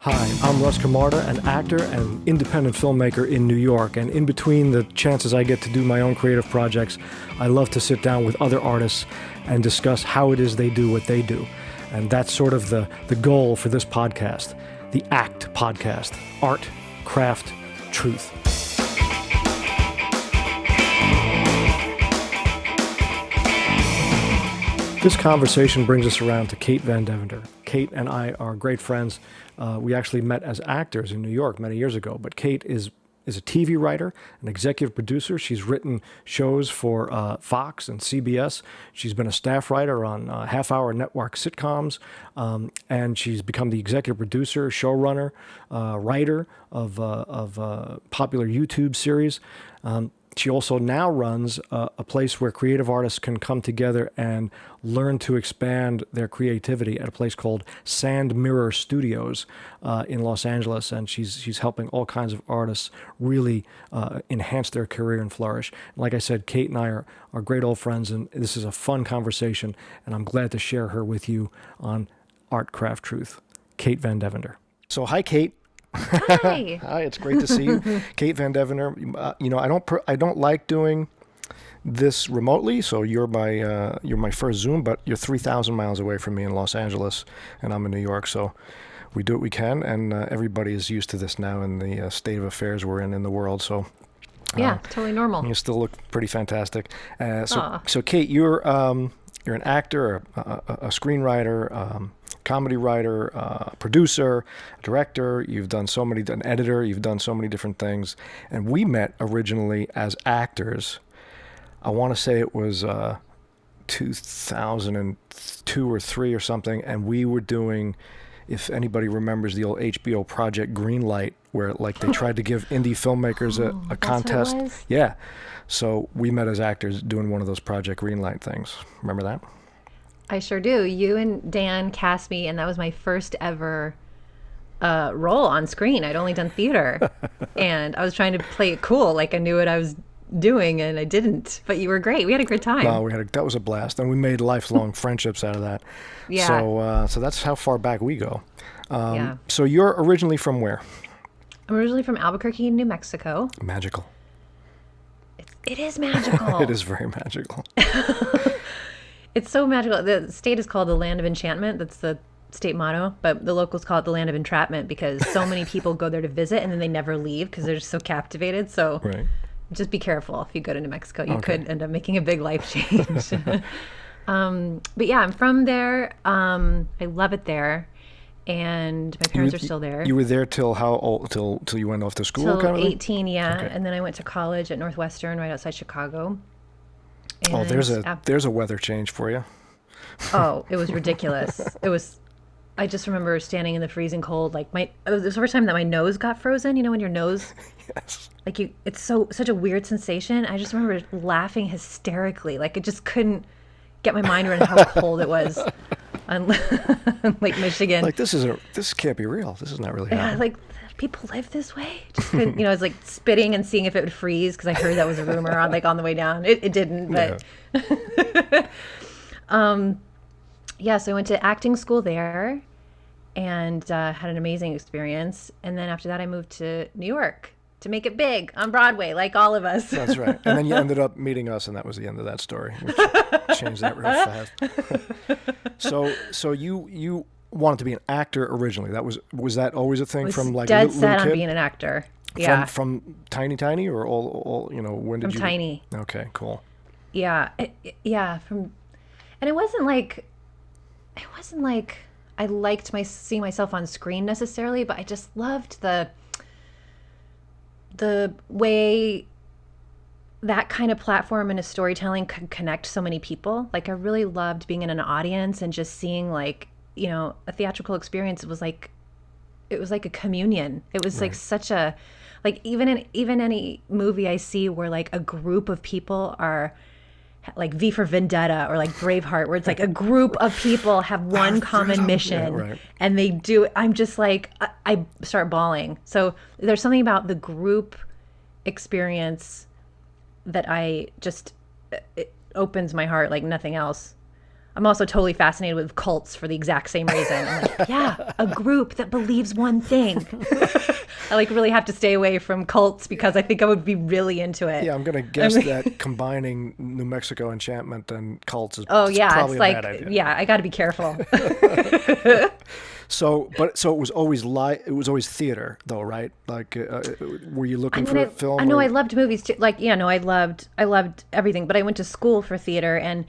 Hi, I'm Russ Camarda, an actor and independent filmmaker in New York, and in between the chances I get to do my own creative projects, I love to sit down with other artists and discuss how it is they do what they do. And that's sort of the goal for this podcast, the ACT podcast, Art, Craft, Truth. This conversation brings us around to Kate Vandevender. Kate and I are great friends. We actually met as actors in New York many years ago, but Kate is a TV writer, an executive producer. She's written shows for Fox and CBS. She's been a staff writer on half-hour network sitcoms, and she's become the executive producer, showrunner, writer of popular YouTube series. She also now runs a place where creative artists can come together and learn to expand their creativity at a place called Sand Mirror Studios in Los Angeles. And she's helping all kinds of artists really enhance their career and flourish. And like I said, Kate and I are great old friends, and this is a fun conversation, and I'm glad to share her with you on Art, Craft, Truth. Kate Vandevender. So hi, Kate. Hi. Hi, it's great to see you. Kate Vandevender. I don't like doing this remotely, so you're my first Zoom, but you're 3,000 miles away from me in Los Angeles, and I'm in New York, so we do what we can, and everybody is used to this now in the state of affairs we're in the world, so... Yeah, totally normal. You still look pretty fantastic. So Kate, you're an actor, a screenwriter, comedy writer, producer, director. You've done an editor. You've done so many different things. And we met originally as actors. I want to say it was 2002 or 3 or something. And we were doing, if anybody remembers the old HBO Project Greenlight, where like they tried to give indie filmmakers a contest. What it was? Yeah. So we met as actors doing one of those Project Greenlight things. Remember that? I sure do. You and Dan cast me, and that was my first ever role on screen. I'd only done theater, and I was trying to play it cool, like I knew what I was doing, and I didn't. But you were great. We had a good time. No, that was a blast, and we made lifelong friendships out of that. Yeah. So that's how far back we go. Yeah. So you're originally from where? I'm originally from Albuquerque, New Mexico. Magical. It is magical. It is very magical. It's so magical. The state is called the Land of Enchantment. That's the state motto. But the locals call it the Land of Entrapment because so many people go there to visit and then they never leave because they're just so captivated. So just be careful if you go to New Mexico. You could end up making a big life change. But yeah, I'm from there. I love it there. And my parents are still there. You were there till how old? Till you went off to school? Till kind of 18, yeah. Okay. And then I went to college at Northwestern right outside Chicago. And there's a weather change for you. Oh, it was ridiculous. I just remember standing in the freezing cold. Like it was the first time that my nose got frozen. You know when your nose, yes, like it's such a weird sensation. I just remember laughing hysterically. Like I just couldn't get my mind around how cold it was on Lake Michigan. Like this can't be real. This is not really happening. Like people live this way. Just couldn't, I was like spitting and seeing if it would freeze because I heard that was a rumor on the way down. It didn't, but yeah. So I went to acting school there and had an amazing experience. And then after that, I moved to New York to make it big on Broadway, like all of us. That's right. And then you ended up meeting us, and that was the end of that story. Which changed that real fast. So you wanted to be an actor originally. Was that always a thing from like dead little set kid? on being an actor. Yeah. From tiny or all when did you? From tiny. Okay, cool. Yeah. And it wasn't like I liked seeing myself on screen necessarily, but I just loved the way that kind of platform and a storytelling could connect so many people. Like I really loved being in an audience and just seeing like, a theatrical experience. It was like a communion. It was like such a, like even any movie I see where like a group of people are like V for Vendetta or like Braveheart, where it's like a group of people have one common mission and they do. I'm just like, I start bawling. So there's something about the group experience that it opens my heart like nothing else. I'm also totally fascinated with cults for the exact same reason. I'm like, yeah, a group that believes one thing. I like really have to stay away from cults because I think I would be really into it. Yeah, I'm going to guess that combining New Mexico enchantment and cults is Oh yeah, probably it's a like, bad idea. yeah, I got to be careful. So it was always it was always theater though, right? Like, were you looking for a film? I know or- I loved movies too. Like, yeah, no, I loved everything. But I went to school for theater, and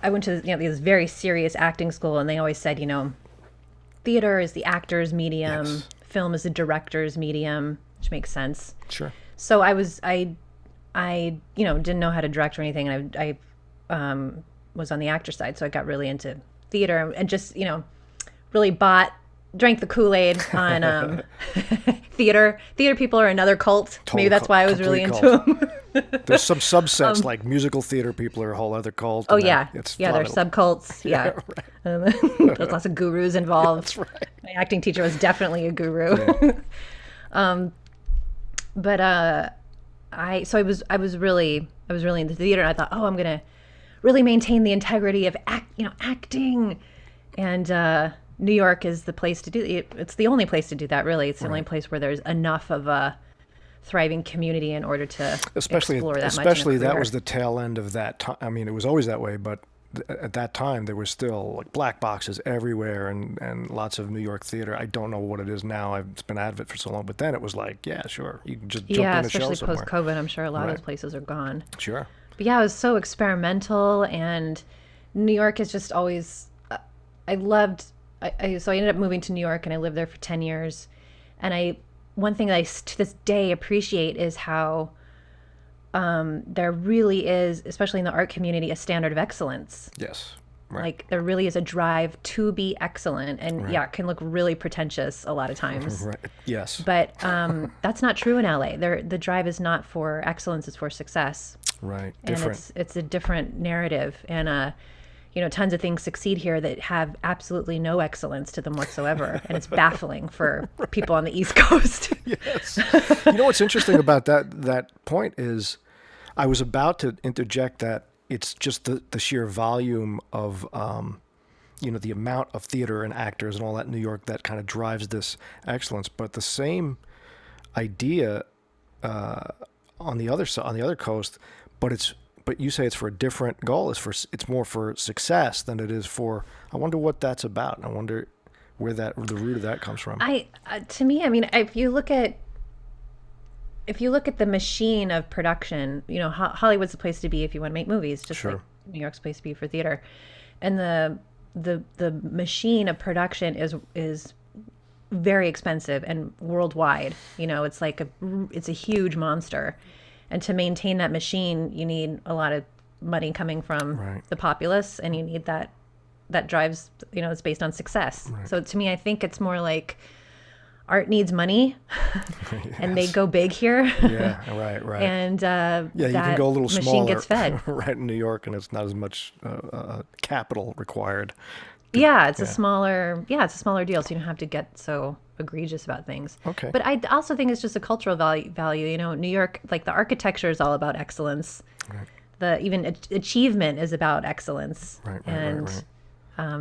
I went to this very serious acting school, and they always said, theater is the actor's medium, Yes. film is the director's medium, which makes sense. Sure. So I didn't know how to direct or anything, and I was on the actor side, so I got really into theater and just really drank the Kool-Aid on theater. Theater people are another cult. Total Maybe that's why I was really complete into cult. them. There's some subsets like musical theater people are a whole other cult. Oh and yeah, it's yeah. There's subcults. Yeah, there's lots of gurus involved. That's right. My acting teacher was definitely a guru. Yeah. But I was really into theater, and I thought, oh, I'm gonna really maintain the integrity of acting, and New York is the place to do it. It's the only place to do that, really. It's the only place where there's enough of a thriving community in order to explore that much. Especially that was the tail end of that time. I mean, it was always that way, but at that time there was still like black boxes everywhere and lots of New York theater. I don't know what it is now. I've been out of it for so long, but then it was like, yeah, sure, you can just jump in a show especially somewhere. post-COVID. I'm sure a lot of Right. those places are gone. Sure. But yeah, it was so experimental, and New York is just always. I loved. So I ended up moving to New York, and I lived there for 10 years. And one thing that I to this day appreciate is how there really is, especially in the art community, a standard of excellence. Yes. Right. Like there really is a drive to be excellent, and yeah, it can look really pretentious a lot of times. Right. Yes. But that's not true in LA. The drive is not for excellence; it's for success. Right. And Different. it's a different narrative, and tons of things succeed here that have absolutely no excellence to them whatsoever, and it's baffling for people on the East Coast. Yes. You know what's interesting about that point is, I was about to interject that it's just the sheer volume of the amount of theater and actors and all that in New York that kind of drives this excellence. But the same idea on the other side, on the other coast, but you say it's for a different goal. It's more for success than it is for. I wonder what that's about. I wonder where the root of that comes from. To me, I mean, if you look at the machine of production, Hollywood's the place to be if you want to make movies, just Sure. like New York's the place to be for theater. And the machine of production is very expensive and worldwide. It's like it's a huge monster. And to maintain that machine, you need a lot of money coming from Right. the populace, and you need that drives, it's based on success. Right. So to me, I think it's more like art needs money, and they Yes. go big here. Yeah. Right. And Yeah, you that can go a little machine smaller, gets fed. right in New York, and it's not as much capital required. Yeah, it's a smaller deal, so you don't have to get so egregious about things. Okay. But I also think it's just a cultural value. New York, like the architecture is all about excellence. Right. Even achievement is about excellence. Right. And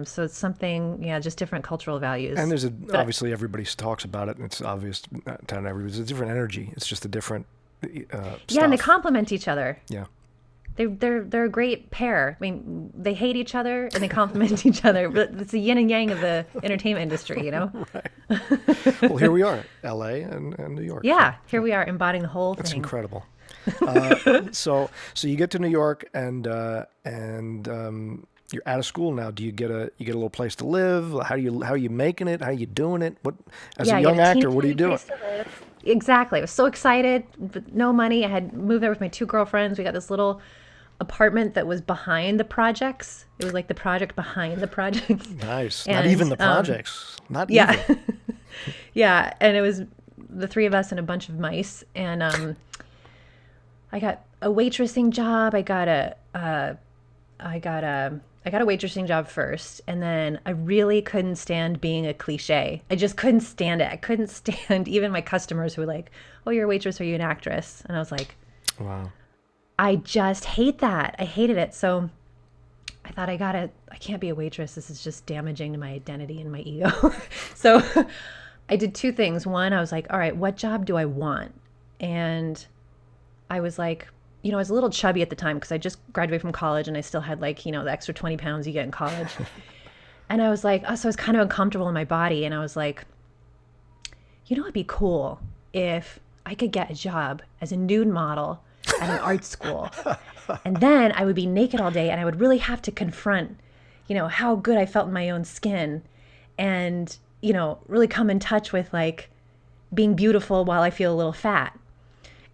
so it's something, just different cultural values. And there's obviously everybody talks about it, and it's obvious to everybody. It's a different energy. It's just a different Yeah, and they stuff. complement each other. Yeah. They're a great pair. I mean, they hate each other and they complement each other. But it's the yin and yang of the entertainment industry, Right. Well, here we are, L.A. and New York. Yeah, here we are embodying the whole That's thing. incredible. So you get to New York, and you're out of school now. Do you get a little place to live? How are you making it? How are you doing it? What as a I young got actor, teeny, what are you teeny doing? place to live. Exactly. I was so excited, but no money. I had moved there with my two girlfriends. We got this little apartment that was behind the projects. It was like the project behind the projects. Nice. And, Not even the projects. Not Yeah. even. Yeah, and it was the three of us and a bunch of mice. And I got a waitressing job. I got a waitressing job first, and then I really couldn't stand being a cliche. I just couldn't stand it. I couldn't stand even my customers who were like, "Oh, you're a waitress, or you're an actress?" And I was like, Wow. I just hate that. I hated it. So I thought I can't be a waitress. This is just damaging to my identity and my ego. So I did two things. One, I was like, all right, what job do I want? And I was like, I was a little chubby at the time because I just graduated from college and I still had like, the extra 20 pounds you get in college. And I was like, so I was kind of uncomfortable in my body. And I was like, it'd be cool if I could get a job as a nude model at an art school. And then I would be naked all day and I would really have to confront, how good I felt in my own skin and, really come in touch with like being beautiful while I feel a little fat.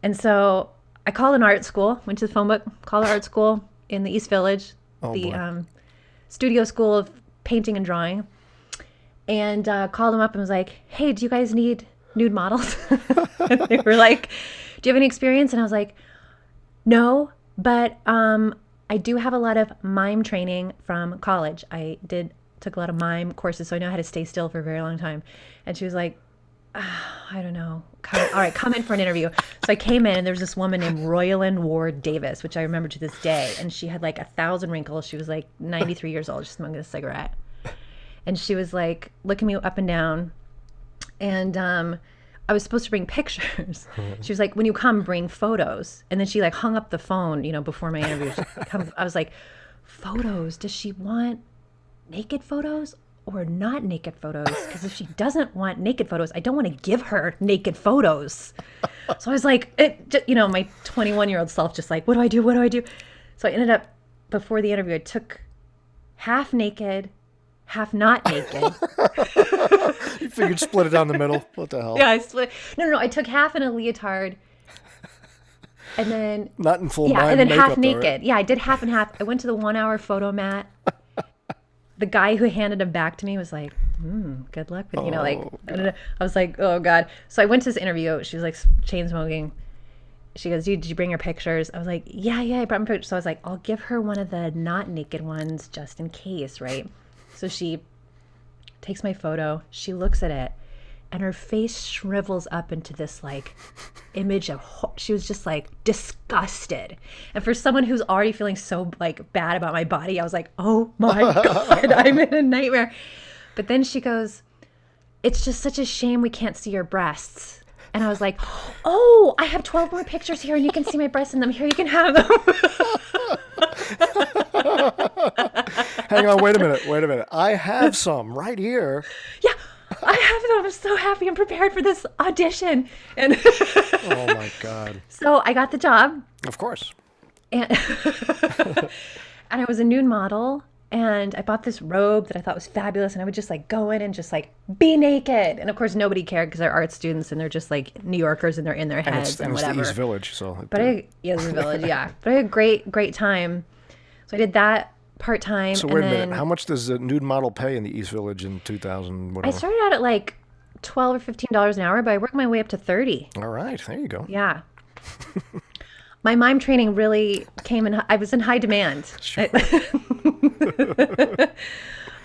And so I called an art school, went to the phone book, called an art school in the East Village, studio school of painting and drawing, and called them up and was like, hey, do you guys need nude models? And they were like, do you have any experience? And I was like, no, but I do have a lot of mime training from college. I took a lot of mime courses, so I know how to stay still for a very long time. And she was like, I don't know. All right, come in for an interview. So I came in and there was this woman named Royalyn Ward Davis, which I remember to this day. And she had like 1,000 wrinkles. She was like 93 years old, just smoking a cigarette. And she was like looking me up and down. And I was supposed to bring pictures. She was like, when you come, bring photos. And then she like hung up the phone, before my interview. I was like, photos? Does she want naked photos or not naked photos? Because if she doesn't want naked photos, I don't want to give her naked photos. So I was like, my 21-year-old self just like, what do I do? What do I do? So I ended up, before the interview, I took half naked, half not naked. You figured split it down the middle. What the hell? Yeah, I split. No. I took half in a leotard. And then not in full and then makeup, half naked. Though, right? Yeah, I did half and half. I went to the 1-hour photo mat. The guy who handed him back to me was like, good luck with, I was like, oh God. So I went to this interview. She was like chain smoking. She goes, dude, did you bring your pictures? I was like, yeah, I brought my pictures. So I was like, I'll give her one of the not naked ones just in case, right? So she takes my photo. She looks at it and her face shrivels up into this like image of, she was just like disgusted. And for someone who's already feeling so like bad about my body, I was like, oh my God, I'm in a nightmare. But then she goes, it's just such a shame we can't see your breasts. And I was like, oh, I have 12 more pictures here and you can see my breasts in them. Here, you can have them. Hang on, wait a minute. I have some right here. Yeah, I have them. I'm so happy and prepared for this audition. And oh my God. So I got the job. Of course. And, and I was a nude model. And I bought this robe that I thought was fabulous. And I would just like go in and just like be naked. And of course, nobody cared because they're art students and they're just like New Yorkers and they're in their heads and whatever. It's the East Village. So. But it's the Village, yeah. But I had a great time. So I did that part-time. So wait a minute. How much does a nude model pay in the East Village in 2000, whatever? I started out at like $12 or $15 an hour, but I worked my way up to 30. All right. There you go. Yeah. My mime training really came in. I was in high demand. Sure.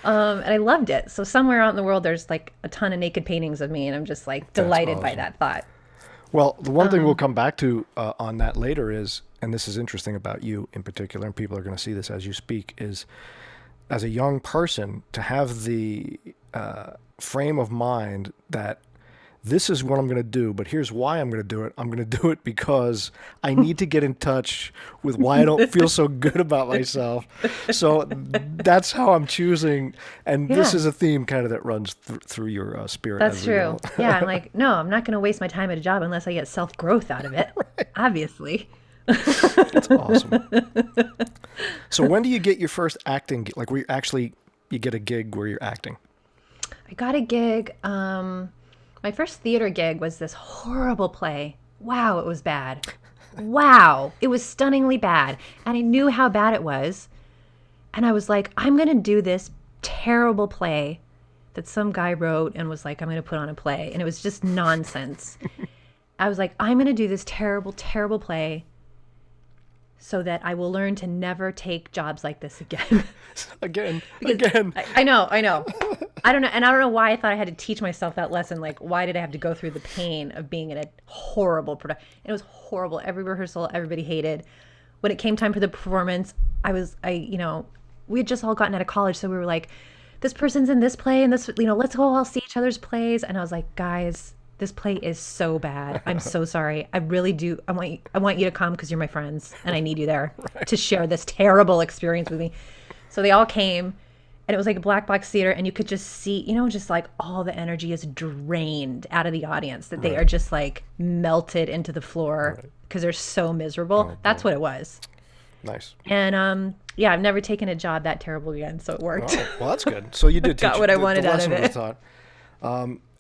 And I loved it. So somewhere out in the world, there's like a ton of naked paintings of me, and I'm just like delighted by that thought. Well, the one thing we'll come back to on that later is, and this is interesting about you in particular, and people are going to see this as you speak, is as a young person to have the frame of mind that this is what I'm going to do, but here's why I'm going to do it. I'm going to do it because I need to get in touch with why I don't feel so good about myself. So that's how I'm choosing. And this is a theme kind of that runs through your spirit. That's true. Yeah. I'm like, no, I'm not going to waste my time at a job unless I get self-growth out of it. Right. Obviously. That's awesome. So when do you get your first acting, like where you get a gig where you're acting? I got a gig. My first theater gig was this horrible play. Wow, it was bad. Wow, it was stunningly bad. And I knew how bad it was. And I was like, I'm going to do this terrible play that some guy wrote and was like, I'm going to put on a play. And it was just nonsense. I was like, I'm going to do this terrible, terrible play so that I will learn to never take jobs like this again. Again. I know. I don't know. And I don't know why I thought I had to teach myself that lesson. Like, why did I have to go through the pain of being in a horrible production? It was horrible. Every rehearsal, everybody hated. When it came time for the performance, I we had just all gotten out of college, so we were like, this person's in this play, and this, let's go all see each other's plays. And I was like, guys, this play is so bad. I'm so sorry. I really do. I want you to come because you're my friends, and I need you there to share this terrible experience with me. So they all came, and it was like a black box theater, and you could just see, just like all the energy is drained out of the audience, that they are just like melted into the floor because they're so miserable. That's what it was. Nice. And yeah, I've never taken a job that terrible again, so it worked. Oh, well, that's good. So you did got what I wanted out of it. Taught.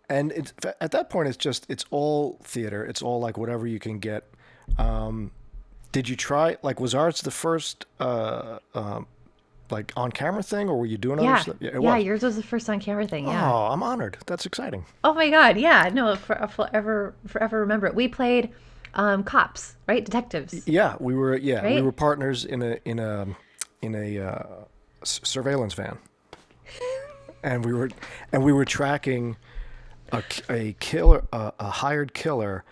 And it's, at that point, it's all theater. It's all like whatever you can get. Did you try, like, was ours the first like on camera thing, or were you doing other stuff? Yeah, it was. Yours was the first on camera thing. Yeah. Oh, I'm honored. That's exciting. Oh my God. Yeah. No, forever remember it. We played cops, right? Detectives. Yeah, we were. Yeah, right? we were partners in a surveillance van, and we were tracking a killer, a hired killer,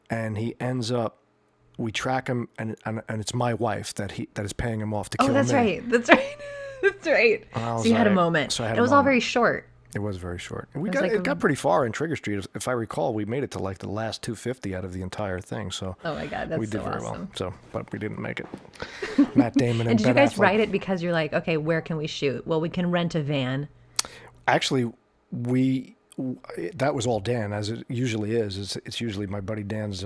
and he ends up. We track him, and it's my wife that is paying him off to kill him. Oh, that's right. That's right. That's right. So you had a moment. So it was all very short. It was very short. And it got pretty far in Trigger Street. If I recall, we made it to like the last 250 out of the entire thing. So oh my God, that's we did so very awesome. well. So, but we didn't make it. Matt Damon and did Ben you guys Affleck. write it because you're like, okay, where can we shoot? Well, we can rent a van. Actually, that was all Dan, as it usually is. It's usually my buddy Dan's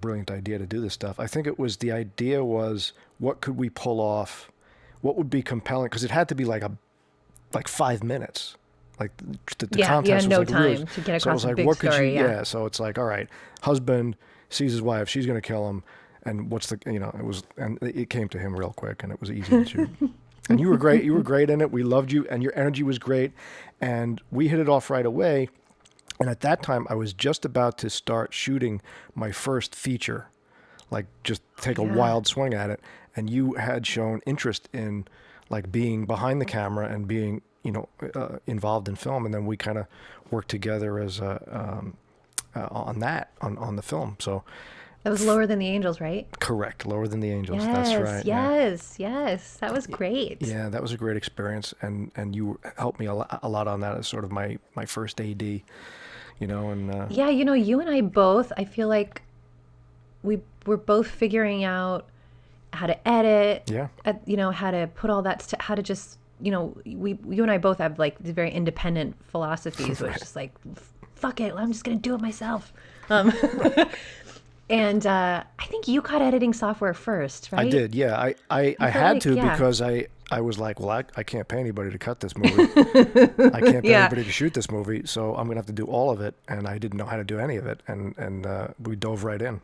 brilliant idea to do this stuff. I think the idea was, what could we pull off? What would be compelling? Because it had to be like 5 minutes. Like the contest was no like time really, to get so it across was a like, big what could story. you? Yeah. So it's like, all right, husband sees his wife, she's gonna kill him, and what's the it was, and it came to him real quick, and it was easy to shoot. And you were great. You were great in it. We loved you, and your energy was great, and we hit it off right away. And at that time, I was just about to start shooting my first feature, like just take a wild swing at it. And you had shown interest in like being behind the camera and being, involved in film. And then we kind of worked together as on the film. So that was Lower Than the Angels, right? Correct. Lower Than the Angels. Yes, That's right. Yes. That was great. Yeah, that was a great experience. And you helped me a lot on that as sort of my first AD, and yeah, you and I both, I feel like we were both figuring out how to edit, how to put all that, how to just, you and I both have like the very independent philosophies, which is like, fuck it, I'm just going to do it myself. And I think you caught editing software first, right? I did, yeah. I had to because I was like, well, I can't pay anybody to cut this movie. I can't pay anybody to shoot this movie, so I'm going to have to do all of it. And I didn't know how to do any of it. And we dove right in.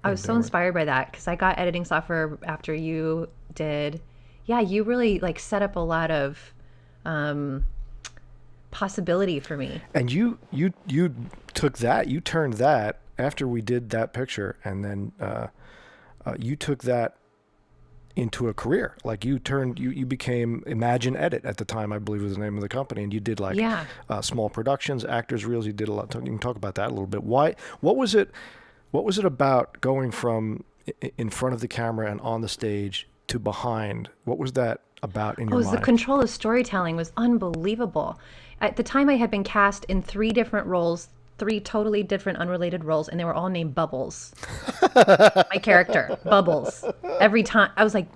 I was so inspired by that because I got editing software after you did. Yeah, you really like set up a lot of possibility for me. And you took that, you turned that after we did that picture, and then you took that into a career. Like you became Imagine Edit at the time, I believe was the name of the company, and you did like small productions, actors reels. You did a lot. You can talk about that a little bit. What was it about going from in front of the camera and on the stage to behind? What was that about in your mind? The control of storytelling was unbelievable. At the time, I had been cast in 3 different roles, 3 totally different unrelated roles, and they were all named Bubbles. My character, Bubbles. Every time I was like,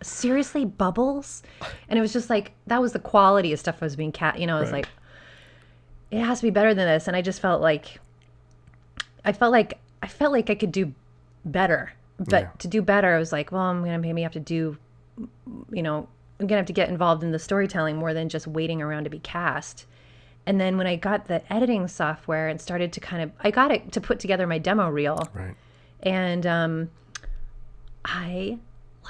seriously, Bubbles? And it was just like, that was the quality of stuff I was being cast. I was like, it has to be better than this. And I just felt like I could do better. But to do better, I was like, well, I'm going to maybe have to do, I'm going to have to get involved in the storytelling more than just waiting around to be cast. And then when I got the editing software and started to I got it to put together my demo reel. Right. And I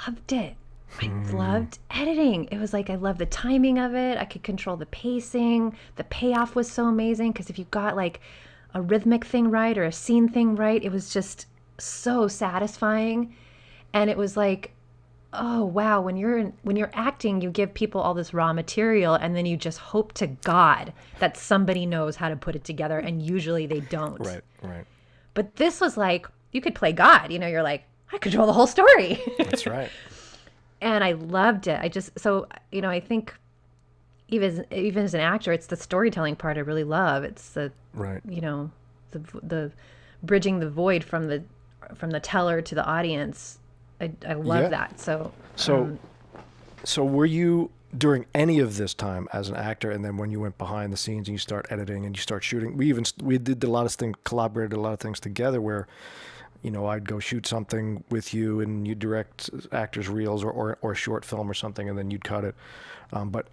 loved it. I loved editing. It was like, I loved the timing of it. I could control the pacing. The payoff was so amazing because if you got like a rhythmic thing right or a scene thing right, it was just so satisfying. And it was like, oh wow, when you're acting, you give people all this raw material and then you just hope to God that somebody knows how to put it together, and usually they don't. Right. But this was like, you could play God, you're like, I control the whole story. That's right. and I loved it. I just, so, I think even as an actor, it's the storytelling part I really love. It's the, Right. the bridging the void from the teller to the audience. I love Yeah. that. So, So, so were you during any of this time as an actor, and then when you went behind the scenes and you start editing and you start shooting, we did a lot of things, collaborated a lot of things together where, I'd go shoot something with you and you direct actors' reels or a short film or something, and then you'd cut it. But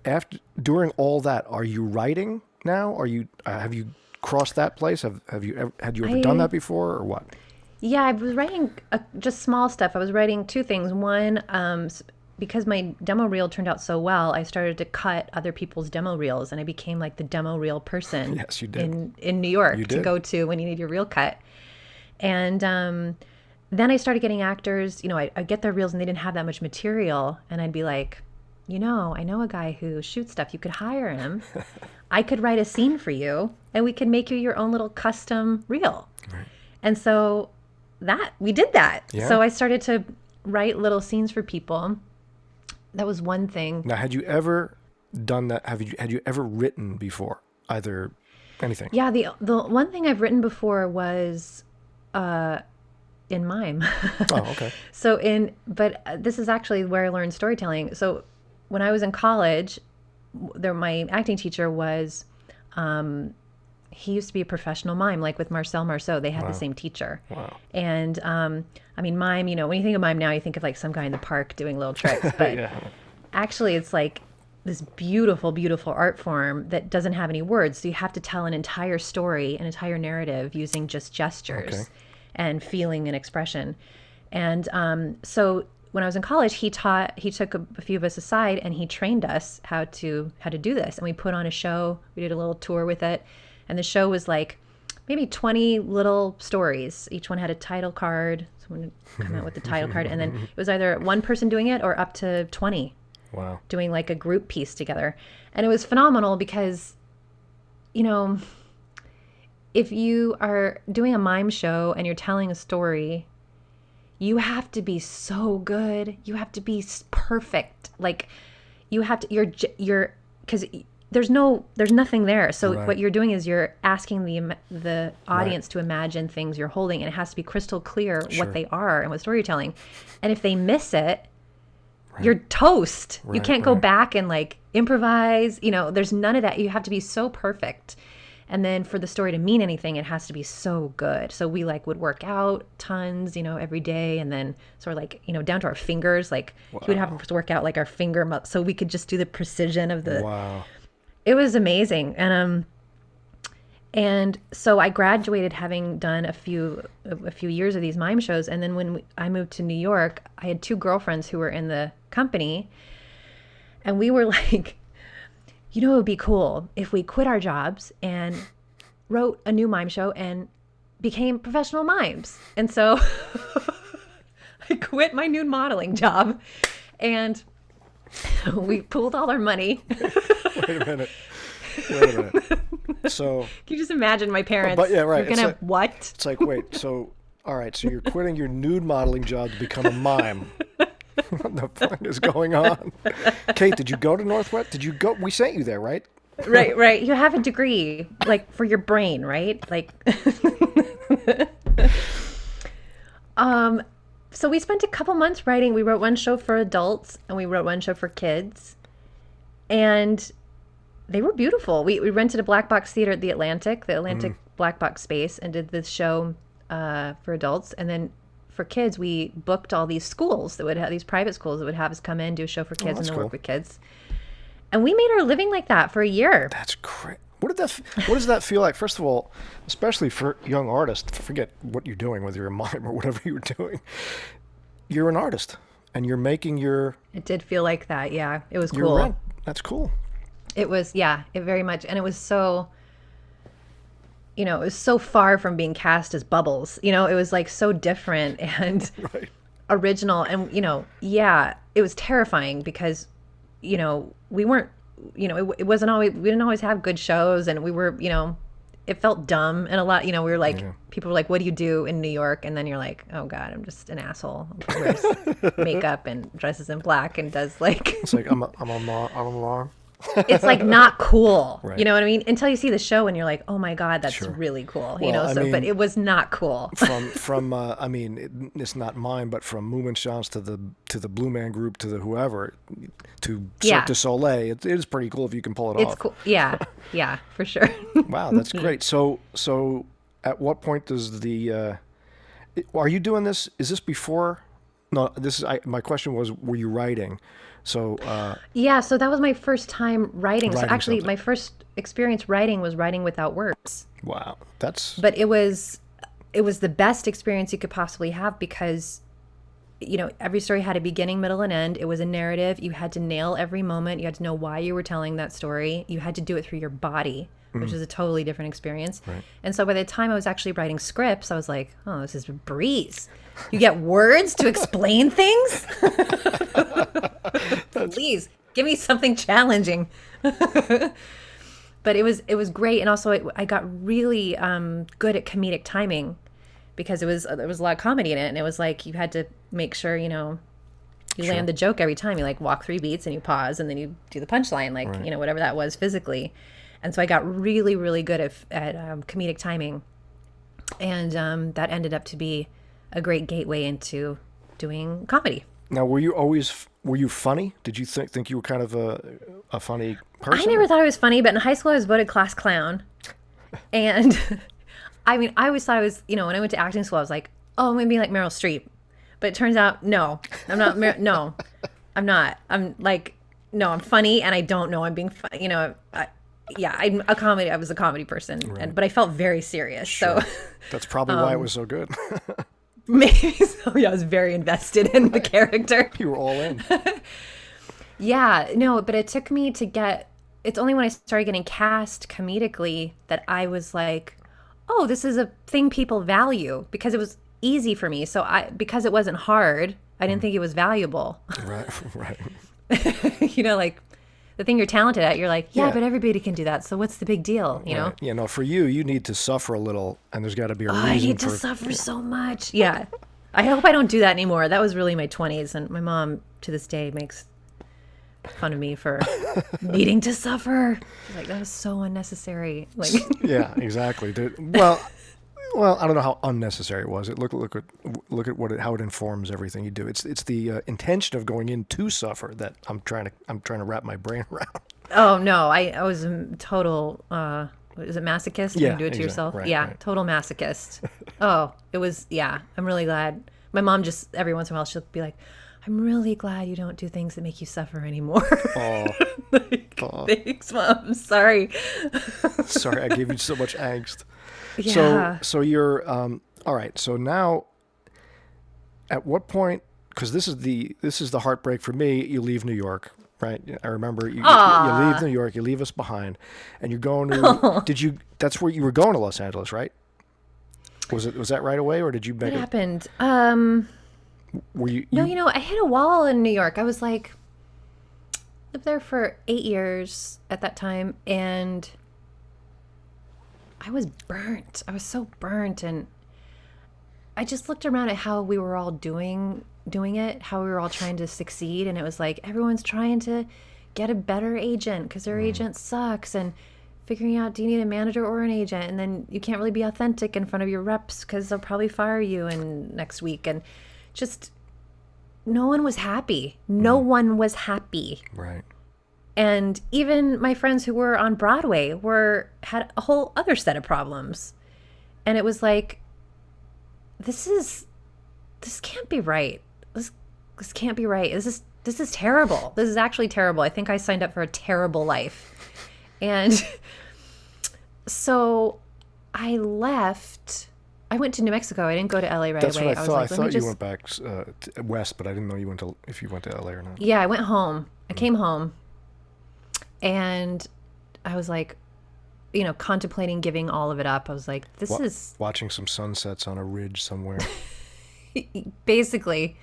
during all that, are you writing now? Have you crossed that place? Had you ever done that before, or what? yeah, I was writing just small stuff. I was writing two things. One, because my demo reel turned out so well, I started to cut other people's demo reels, and I became like the demo reel person. Yes, you did. In New York You to did. go to when you need your reel cut. And then I started getting actors. I'd get their reels and they didn't have that much material, and I'd be like, I know a guy who shoots stuff. You could hire him. I could write a scene for you, and we could make you your own little custom reel. Right. And so we did that. Yeah. So I started to write little scenes for people. That was one thing. Now, had you ever done that? Had you ever written before? Either anything? Yeah, the one thing I've written before was in Mime. Oh, okay. But this is actually where I learned storytelling. So when I was in college, my acting teacher was, he used to be a professional mime, like with Marcel Marceau. They had the same teacher. Wow. And Mime, when you think of Mime now, you think of like some guy in the park doing little tricks. But Yeah. actually, it's like this beautiful, beautiful art form that doesn't have any words. So you have to tell an entire story, an entire narrative using just gestures and feeling and expression. And so when I was in college, he took a few of us aside and he trained us how to do this. And we put on a show. We did a little tour with it. And the show was like maybe 20 little stories. Each one had a title card. Someone would come out with the title card. And then it was either one person doing it or up to 20 Wow. doing like a group piece together. And it was phenomenal because, if you are doing a mime show and you're telling a story, you have to be so good. You have to be perfect. Like you have to, because there's nothing there. So Right. what you're doing is you're asking the audience to imagine things you're holding, and it has to be crystal clear Sure. what they are and what storytelling. And if they miss it, you're toast. You Right, can't go right. back and like improvise. There's none of that. You have to be so perfect. And then for the story to mean anything, it has to be so good. So we would work out tons, every day. And then sort of down to our fingers, he would have us work out like our finger, so we could just do the precision of the, Wow. it was amazing. And so I graduated having done a few years of these mime shows. And then when I moved to New York, I had two girlfriends who were in the company. And we were like, it would be cool if we quit our jobs and wrote a new mime show and became professional mimes. And so I quit my nude modeling job and we pooled all our money. Wait a minute. So, Can you just imagine my parents? But yeah, right. You're gonna what? It's like, wait, so, all right, so you're quitting your nude modeling job to become a mime. What the fuck is going on? Kate, did you go to Northwest? Did you go? We sent you there, right? Right. You have a degree, for your brain, right? So we spent a couple months writing. We wrote one show for adults and we wrote one show for kids. And they were beautiful. We rented a black box theater at the Atlantic black box space, and did this show for adults. And then for kids, we booked all these schools that would have these private schools that would have us come in, do a show for kids, and that's then cool. work with kids. And we made our living like that for a year. That's great. What does that feel like? First of all, especially for young artists, forget what you're doing, whether you're a mime or whatever you're doing. You're an artist, and you're making your It did feel like that. Yeah, it was your cool. rent. That's cool. It was, yeah, it very much. And it was so, it was so far from being cast as Bubbles. It was so different and Right. original. And, yeah, it was terrifying because, we weren't, it wasn't always, we didn't always have good shows. And we were, it felt dumb. And a lot, we were like, Yeah. people were like, what do you do in New York? And then you're like, oh God, I'm just an asshole who wears makeup and dresses in black and does like, It's like I'm I'm a mom. it's like not cool. Right. You know what I mean? Until you see the show and you're like, oh my God, that's Sure. really cool. Well, I So, but mean, it was not cool. from I mean, it's not mine, but from Moonshines to the Blue Man Group to the whoever to Yeah. Cirque du Soleil, it is pretty cool if you can pull it It's off. cool. Yeah. Yeah, for sure. Wow, that's great. So at what point does are you doing this? Is this before? No, this is my question was, were you writing? So Yeah, so that was my first time writing. So Writing actually, something. my first experience writing was writing without words. wow, that's But it was the best experience you could possibly have because every story had a beginning, middle, and end. It was a narrative. You had to nail every moment. You had to know why you were telling that story. You had to do it through your body, which is a totally different experience. Right. And so by the time I was actually writing scripts, I was like, oh, this is a breeze. You get words to explain things? Please, give me something challenging. But it was great. And also I got really good at comedic timing because there was a lot of comedy in it. And it was like you had to make sure, you land the joke every time. You like walk 3 beats and you pause and then you do the punchline, like, Right. Whatever that was physically. And so I got really, really good at comedic timing. And that ended up to be a great gateway into doing comedy. now. Were you funny? Did you think you were kind of a funny person? I never thought I was funny, but in high school I was voted class clown. And I mean, I always thought I was, when I went to acting school, I was like, oh, I'm going to be like Meryl Streep. But it turns out, no, I'm not. No, I'm not. I'm like, no, I'm funny and I don't know I'm being funny. I'm a comedy. I was a comedy person, but I felt very serious. Sure. So That's probably why it was so good. maybe so. Yeah, I was very invested in the character. You were all in. Yeah, no, but it took me to get. It's only when I started getting cast comedically that I was like, oh, this is a thing people value because it was easy for me. So because it wasn't hard, I didn't think it was valuable. Right, right. Like the thing you're talented at, you're like, yeah, Yeah. but everybody can do that. So what's the big deal? Right. Yeah, no, for you need to suffer a little, and there's got to be a reason I need to for. suffer so much. Yeah. I hope I don't do that anymore. That was really my 20s. And my mom to this day makes fun of me for needing to suffer. She's like, that was so unnecessary. Like, Yeah, exactly. Well, I don't know how unnecessary it was. Look at how it informs everything you do. It's the intention of going in to suffer that I'm trying to wrap my brain around. oh no, I was a total, is it masochist? Yeah, You do it to exactly. yourself? Right, Yeah, right. total masochist. Oh, it was, yeah, I'm really glad. My mom just, every once in a while, she'll be like, I'm really glad you don't do things that make you suffer anymore. Oh, Like, thanks, Mom. Sorry. sorry, I gave you so much angst. Yeah. So you're all right. So now, at what point? Because this is the heartbreak for me. You leave New York, right? I remember you leave New York. You leave us behind, and you're going to. Did you? That's where you were going to Los Angeles, right? Was that right away, or did you make What it? happened? Were you? No, I hit a wall in New York. I was like, lived there for 8 years at that time, and I was burnt. I was so burnt, and I just looked around at how we were all doing it, how we were all trying to succeed, and it was like everyone's trying to get a better agent because their agent sucks, and figuring out, do you need a manager or an agent? And then you can't really be authentic in front of your reps because they'll probably fire you next week, and just no one was happy. No one was happy. Right. And even my friends who were on Broadway had a whole other set of problems. And it was like, this can't be right. This can't be right. This is terrible. This is actually terrible. I think I signed up for a terrible life. And so I left. I went to New Mexico. I didn't go to LA right That's away. what I thought. was like, I let me thought you just went back west, but I didn't know if you went to LA or not. Yeah, I went home. I came home and I was like, contemplating giving all of it up. I was like, this is Watching some sunsets on a ridge somewhere. basically,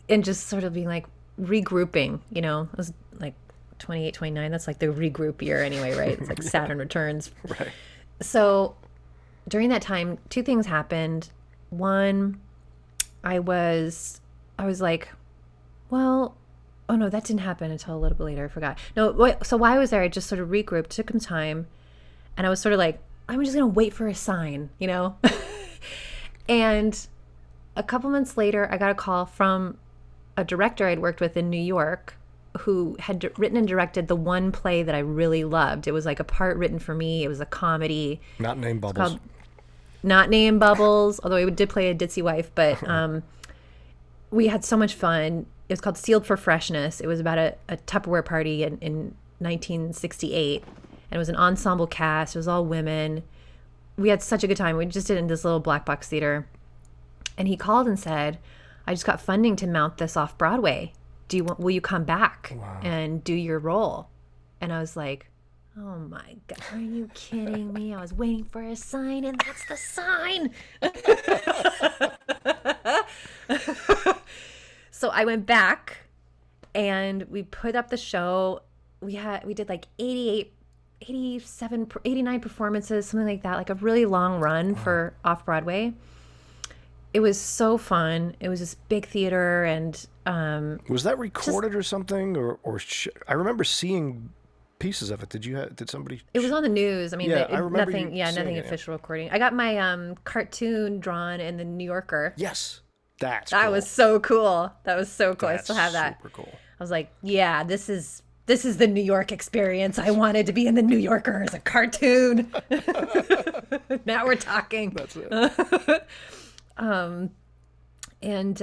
and just sort of being like regrouping, it was like 28, 29. That's like the regroup year anyway, right? It's like Saturn returns. Right. So during that time, two things happened. One, I was like, well, oh no, that didn't happen until a little bit later. I forgot. No, so while I was there, I just sort of regrouped, took some time, and I was sort of like, I'm just gonna wait for a sign, you know. And a couple months later, I got a call from a director I'd worked with in New York who had written and directed the one play that I really loved. It was like a part written for me. It was a comedy. Not named It's Bubbles. called Not Named Bubbles, although I did play a ditzy wife, but we had so much fun. It was called Sealed for Freshness. It was about a Tupperware party in 1968. And it was an ensemble cast. It was all women. We had such a good time. We just did it in this little black box theater. And he called and said, I just got funding to mount this off Broadway. Will you come back and do your role? And I was like, oh my God, are you kidding me? I was waiting for a sign and that's the sign. So I went back and we put up the show. We did like 88, 87, 89 performances, something like that, like a really long run for off Broadway. It was so fun. It was this big theater, and Was that recorded or something, I remember seeing pieces of it. Did somebody? it was on the news. I mean, Yeah, I remember nothing. you Yeah, saying nothing it, yeah. official recording. I got my cartoon drawn in the New Yorker. Yes, that's That cool. was so cool. That was so cool. I That's still have that. super cool. I was like, yeah, this is the New York experience. I wanted to be in the New Yorker as a cartoon. Now we're talking. That's it. And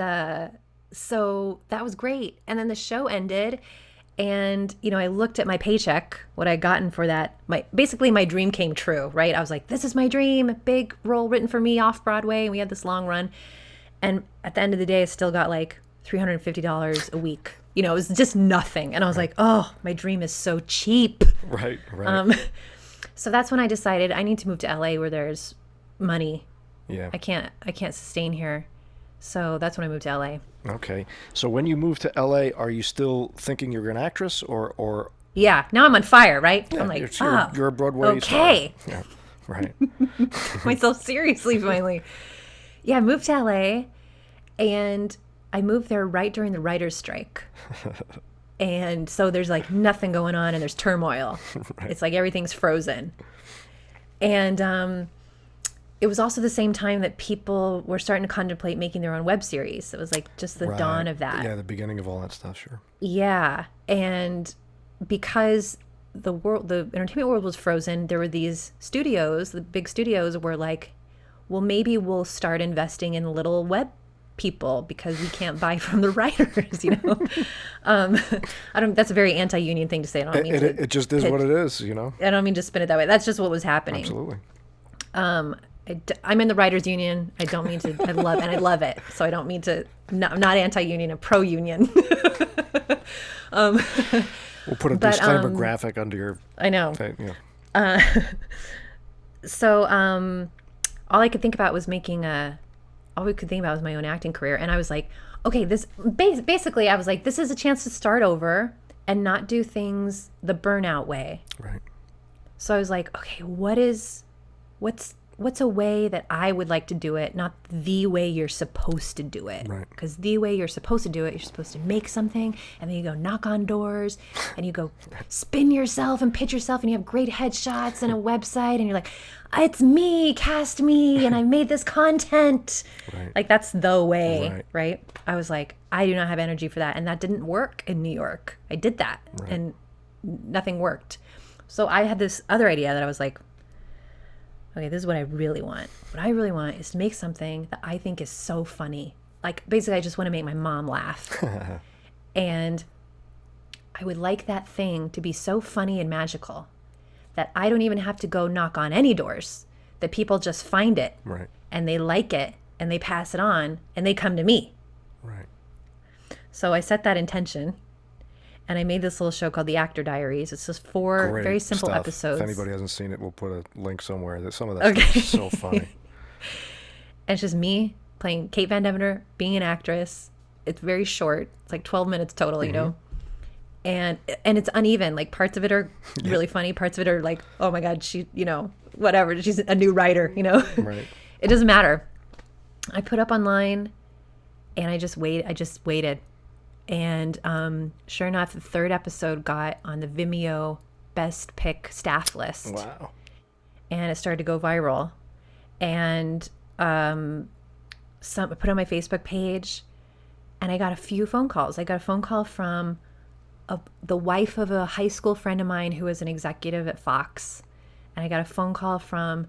so that was great. And then the show ended, and I looked at my paycheck, what I'd gotten for that. Basically my dream came true, right? I was like, this is my dream, big role written for me off Broadway, and we had this long run. And at the end of the day, I still got like $350 a week. It was just nothing. And I was like, oh, my dream is so cheap. Right. So that's when I decided I need to move to LA where there's money. Yeah. I can't sustain here. So that's when I moved to LA. Okay. So when you moved to LA, are you still thinking you're an actress or Yeah, now I'm on fire, right? yeah, I'm like, you're a Broadway okay. star. Yeah. Right. Myself seriously finally. Yeah, I moved to LA, and I moved there right during the writer's strike. And so there's like nothing going on, and there's turmoil. Right. It's like everything's frozen. And it was also the same time that people were starting to contemplate making their own web series. It was like just the dawn of that. Yeah, the beginning of all that stuff, sure. Yeah. And because the entertainment world was frozen, there were these studios, the big studios were like, well, maybe we'll start investing in little web people because we can't buy from the writers, that's a very anti-union thing to say. I don't mean It just is what it is, I don't mean to spin it that way. That's just what was happening. Absolutely. I'm in the writers union. I don't mean to, I love it. So I don't mean to, I'm not anti-union, I'm pro-union. We'll put a disclaimer graphic under your... I know. Yeah. So all I could think about was all we could think about was my own acting career. And I was like, okay, basically I was like, this is a chance to start over and not do things the burnout way. Right. So I was like, okay, what's a way that I would like to do it, not the way you're supposed to do it. Right. Because the way you're supposed to do it, you're supposed to make something, and then you go knock on doors, and you go spin yourself and pitch yourself, and you have great headshots and a website, and you're like, it's me, cast me, and I made this content. Right. Like, that's the way, right? I was like, I do not have energy for that, and that didn't work in New York. I did that, and nothing worked. So I had this other idea that I was like, okay, this is what I really want. What I really want is to make something that I think is so funny. Like, basically, I just want to make my mom laugh. And I would like that thing to be so funny and magical that I don't even have to go knock on any doors, that people just find it. Right. And they like it, and they pass it on, and they come to me. Right. So I set that intention. And I made this little show called The Actor Diaries. It's just 4 Great very simple stuff. episodes. If anybody hasn't seen it, we'll put a link somewhere. Some of that stuff is so funny. And it's just me playing Kate Vandevender, being an actress. It's very short. It's like 12 minutes total, and it's uneven. Like parts of it are really funny, parts of it are like, oh my god, she, whatever, she's a new writer, Right. It doesn't matter. I put up online and I just waited. And sure enough, the third episode got on the Vimeo best pick staff list. Wow. And it started to go viral. And I put it on my Facebook page, and I got a few phone calls. I got a phone call from the wife of a high school friend of mine who was an executive at Fox. And I got a phone call from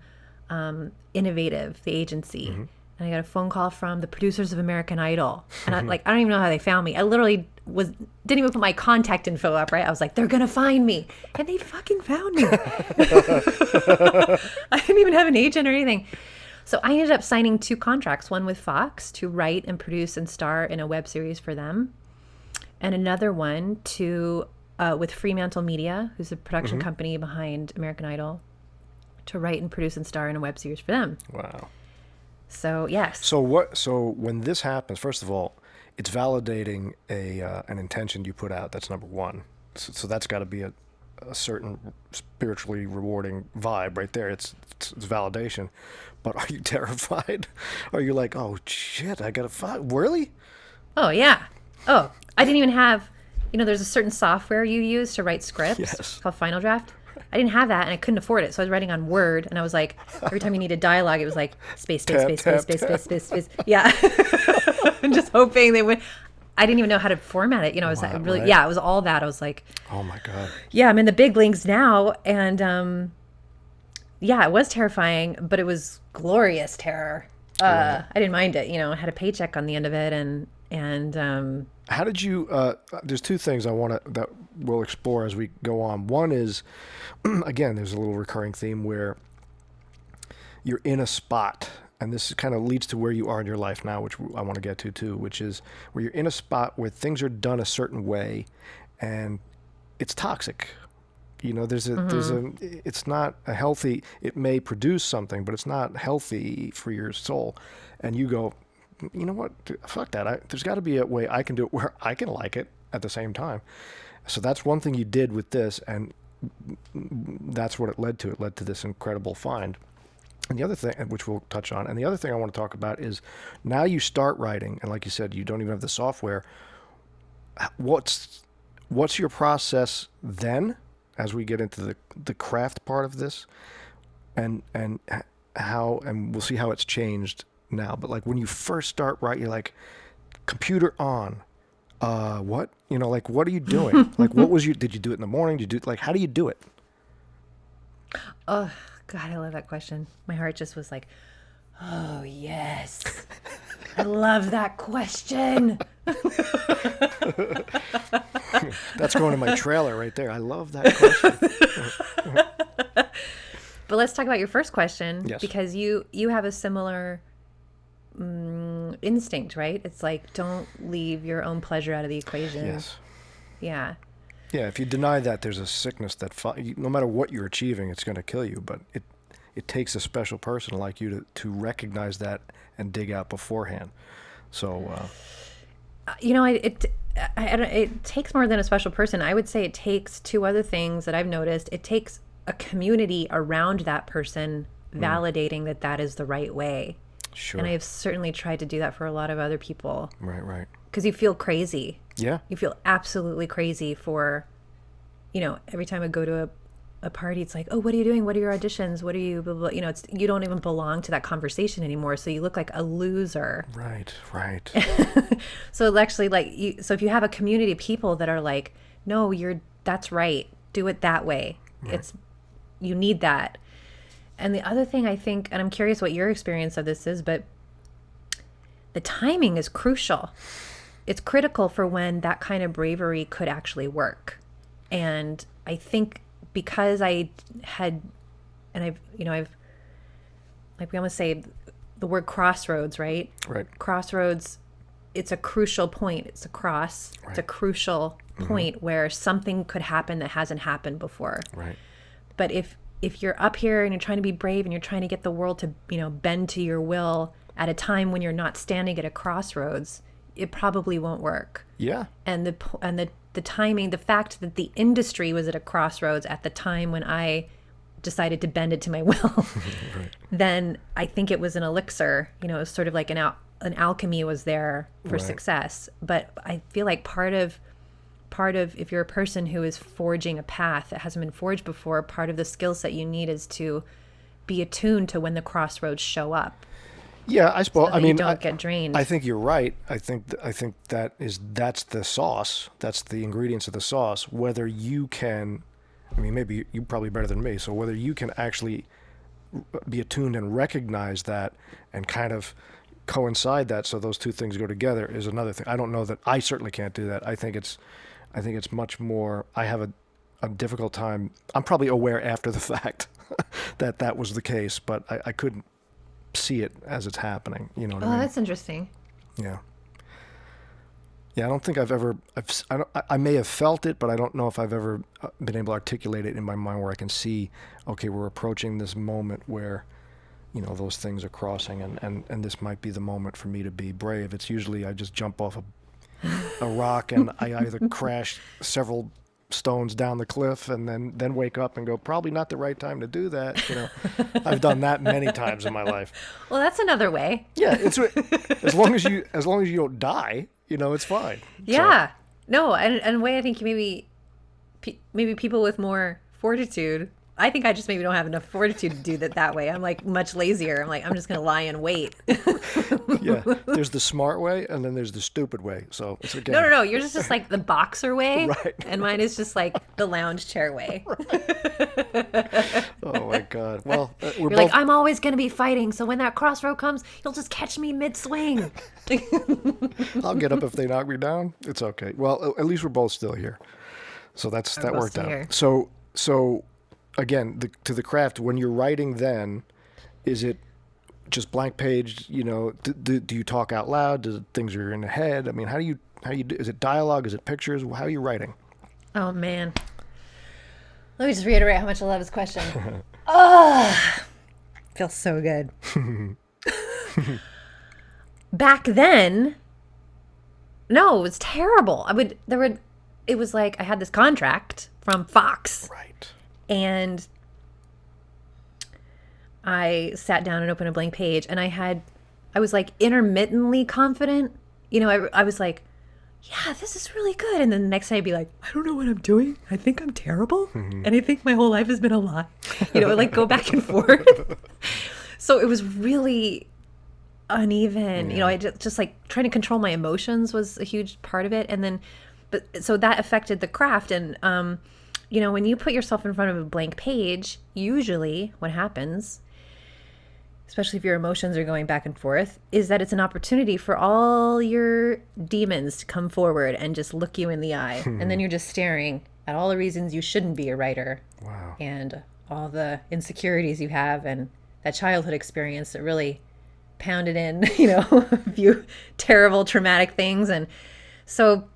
Innovative, the agency. Mm-hmm. And I got a phone call from the producers of American Idol. And I don't even know how they found me. I literally didn't even put my contact info up, right? I was like, they're going to find me. And they fucking found me. I didn't even have an agent or anything. So I ended up signing 2 contracts, one with Fox to write and produce and star in a web series for them, and another one with Fremantle Media, who's the production company behind American Idol, to write and produce and star in a web series for them. Wow. So yes. So when this happens, first of all, it's validating an intention you put out. That's number one. So that's got to be a certain spiritually rewarding vibe right there. It's validation. But are you terrified? Are you like, oh shit, I got to fight? Really? Oh yeah. Oh, I didn't even have. There's a certain software you use to write scripts called Final Draft. I didn't have that, and I couldn't afford it, so I was writing on Word, and I was like, every time you needed dialogue, it was like space. Yeah, and just hoping they would. I didn't even know how to format it. It was really, right? Yeah, it was all that. I was like, oh my god. Yeah, I'm in the big leagues now, and yeah, it was terrifying, but it was glorious terror. Right. I didn't mind it. I had a paycheck on the end of it, and. How did you? There's 2 things that we'll explore as we go on. One is, again, there's a little recurring theme where you're in a spot, and this kind of leads to where you are in your life now, which I want to get to too, which is where you're in a spot where things are done a certain way, and it's toxic. There's a, it's not a healthy. It may produce something, but it's not healthy for your soul, and you go, you know what? Fuck that. There's got to be a way I can do it where I can like it at the same time. So that's one thing you did with this, and that's what it led to. It led to this incredible find. And the other thing, which we'll touch on, and the other thing I want to talk about is now you start writing, and like you said, you don't even have the software. What's your process then, as we get into the craft part of this, and how, and we'll see how it's changed now, but like when you first start writing, you're like, computer on, what? Like, what are you doing? Like, did you do it in the morning? How do you do it? Oh God, I love that question. My heart just was like, oh yes, I love that question. That's going in my trailer right there. I love that question. But let's talk about your first question. Yes. Because you have a similar instinct, right? It's like, don't leave your own pleasure out of the equation. Yes. Yeah. Yeah, if you deny that, there's a sickness that no matter what you're achieving, it's going to kill you. But it takes a special person like you to recognize that and dig out beforehand. So, it takes more than a special person. I would say it takes 2 other things that I've noticed. It takes a community around that person validating that is the right way. Sure. And I have certainly tried to do that for a lot of other people. Right. Because you feel crazy. Yeah. You feel absolutely crazy for, every time I go to a party, it's like, oh, what are you doing? What are your auditions? What are you, blah, blah, blah. You don't even belong to that conversation anymore. So you look like a loser. Right. So it's actually so if you have a community of people that are like, no, that's right. Do it that way. Right. You need that. And the other thing I think, and I'm curious what your experience of this is, but the timing is crucial. It's critical for when that kind of bravery could actually work. And I think because I had, and I've, like we almost say the word crossroads, right? Right. Crossroads, it's a crucial point. It's a cross. Right. It's a crucial point where something could happen that hasn't happened before. Right. But if you're up here and you're trying to be brave and you're trying to get the world to, bend to your will at a time when you're not standing at a crossroads, it probably won't work. Yeah. And the the timing, the fact that the industry was at a crossroads at the time when I decided to bend it to my will, Right. then I think it was an elixir. You know, it was sort of like an alchemy was there for Right. success. But I feel like part of if you're a person who is forging a path that hasn't been forged before, part of the skill set you need is to be attuned to when the crossroads show up, Yeah, I suppose. so that you don't get drained. I think you're right. I think that's the sauce. That's the ingredients of the sauce. Whether you can, I mean, maybe you're probably better than me. So whether you can actually be attuned and recognize that and kind of coincide that, so those two things go together, is another thing. I don't know that. I certainly can't do that. I think it's much more. I have a difficult time. I'm probably aware after the fact that was the case, but I couldn't see it as it's happening. You know what I Oh, mean? that's interesting. Yeah. Yeah, I don't think I've ever. I may have felt it, but I don't know if I've ever been able to articulate it in my mind where I can see, okay, we're approaching this moment where, you know, those things are crossing, and this might be the moment for me to be brave. It's usually I just jump off a rock and I either crash several stones down the cliff and then wake up and go, probably not the right time to do that. You know, I've done that many times in my life. Well, that's another way. Yeah, it's as long as you don't die, you know, it's fine. Yeah. No, and a way I think maybe people with more fortitude. I think I just maybe don't have enough fortitude to do that way. I'm like much lazier. I'm like, I'm just going to lie and wait. Yeah, there's the smart way and then there's the stupid way. So it's again. No. Yours is just like the boxer way. Right. And mine is just like the lounge chair way. Oh my God. Well, we're You're both. like, I'm always going to be fighting. So when that crossroad comes, you'll just catch me mid-swing. I'll get up if they knock me down. It's okay. Well, at least we're both still here. So that both worked still out. here. So again, to the craft. When you're writing, then is it just blank page? You know, do you talk out loud? Do things are in the head? I mean, how do you do? Is it dialogue? Is it pictures? How are you writing? Oh, man. Let me just reiterate how much I love this question. Oh, feels so good. Back then, no, it was terrible. It was like I had this contract from Fox. Right. And I sat down and opened a blank page, and I was like intermittently confident. You know, I was like, yeah, this is really good. And then the next day I'd be like, I don't know what I'm doing. I think I'm terrible. And I think my whole life has been a lie. You know, like go back and forth. So it was really uneven. Yeah. You know, I just like trying to control my emotions was a huge part of it. And then, so that affected the craft. And, you know, when you put yourself in front of a blank page, usually what happens, especially if your emotions are going back and forth, is that it's an opportunity for all your demons to come forward and just look you in the eye. And then you're just staring at all the reasons you shouldn't be a writer. Wow. And all the insecurities you have and that childhood experience that really pounded in, you know, a few terrible traumatic things. And so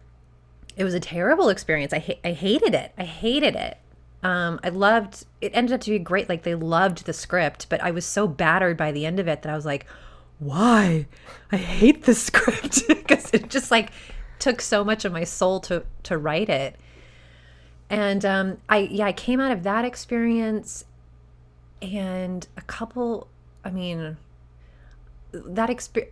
it was a terrible experience. I hated it. I loved it. Ended up to be great. Like they loved the script, but I was so battered by the end of it that I was like, why? I hate this script because it just like took so much of my soul to write it. And I came out of that experience and I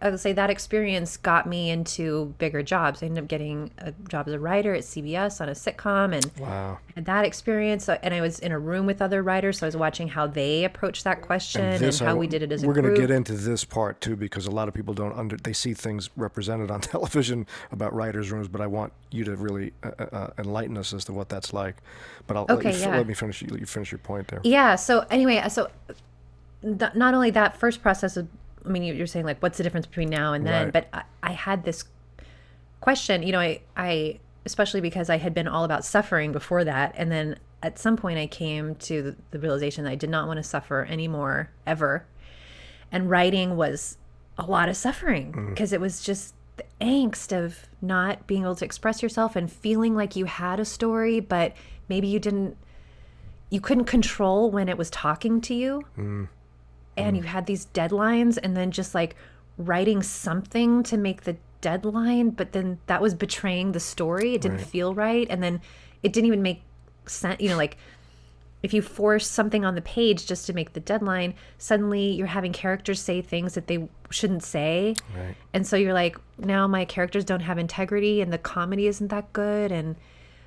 would say that experience got me into bigger jobs. I ended up getting a job as a writer at CBS on a sitcom, and Wow. I had that experience. And I was in a room with other writers, so I was watching how they approached that question and how we did it as a We're group. going to get into this part too, because a lot of people they see things represented on television about writers' rooms, but I want you to really enlighten us as to what that's like. But I'll let me finish. You finish your point there. Yeah. So anyway, not only that first process of, I mean, you're saying like, what's the difference between now and then? Right. But I had this question, you know, I especially because I had been all about suffering before that. And then at some point I came to the realization that I did not want to suffer anymore, ever. And writing was a lot of suffering because it was just the angst of not being able to express yourself and feeling like you had a story, but maybe you couldn't control when it was talking to you. And you had these deadlines, and then just like writing something to make the deadline, but then that was betraying the story. It didn't feel right. And then it didn't even make sense. Like if you force something on the page just to make the deadline, suddenly you're having characters say things that they shouldn't say. Right. And so you're like, now my characters don't have integrity and the comedy isn't that good. And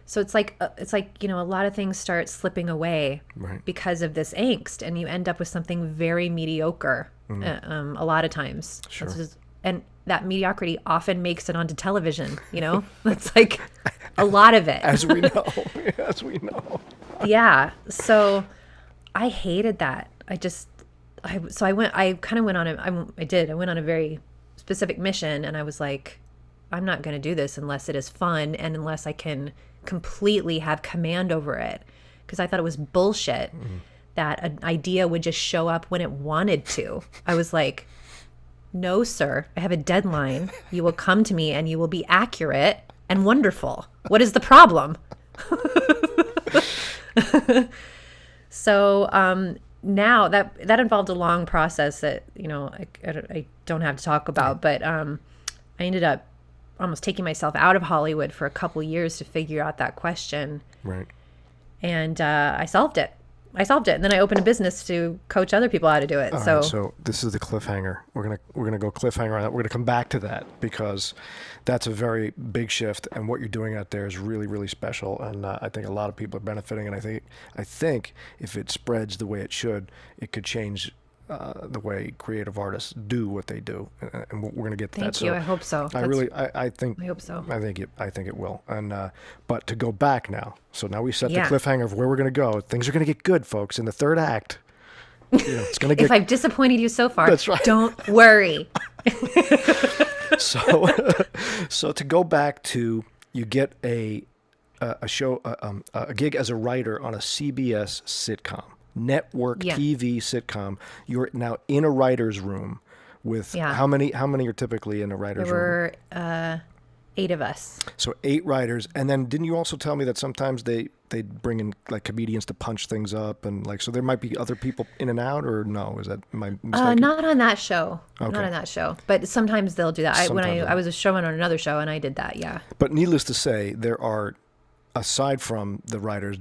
so it's like, a lot of things start slipping away because of this angst, and you end up with something very mediocre a lot of times. Sure. And that mediocrity often makes it onto television, That's like a lot of it. As we know. Yeah. So I hated that. I went on a very specific mission, and I was like, I'm not going to do this unless it is fun and unless I can completely have command over it. Because I thought it was bullshit that an idea would just show up when it wanted to. I was like, no, sir, I have a deadline. You will come to me and you will be accurate and wonderful. What is the problem? So now that involved a long process that, I don't have to talk about, but I ended up almost taking myself out of Hollywood for a couple years to figure out that question. Right. And I solved it. And then I opened a business to coach other people how to do it. All right, so this is the cliffhanger. We're gonna go cliffhanger on that. We're gonna come back to that because that's a very big shift, and what you're doing out there is really, really special. And I think a lot of people are benefiting. And I think if it spreads the way it should, it could change the way creative artists do what they do. And we're gonna get to that. Thank you. I hope so. I hope so. I think it will. And but to go back now. So now we set the cliffhanger of where we're going to go. Things are going to get good, folks, in the third act. It's going to get. If I've disappointed you so far, that's right. Don't worry. So to go back to, you get a show, a gig as a writer on a CBS sitcom, network TV sitcom. You're now in a writer's room with how many are typically in a writer's room? There were 8 of us. So 8 writers. And then didn't you also tell me that sometimes they bring in like comedians to punch things up, and like, so there might be other people in and out, or no? Is that my mistake? Not on that show. Okay. Not on that show. But sometimes they'll do that. I was a showrunner on another show, and I did that, yeah. But needless to say, there are, aside from the writers,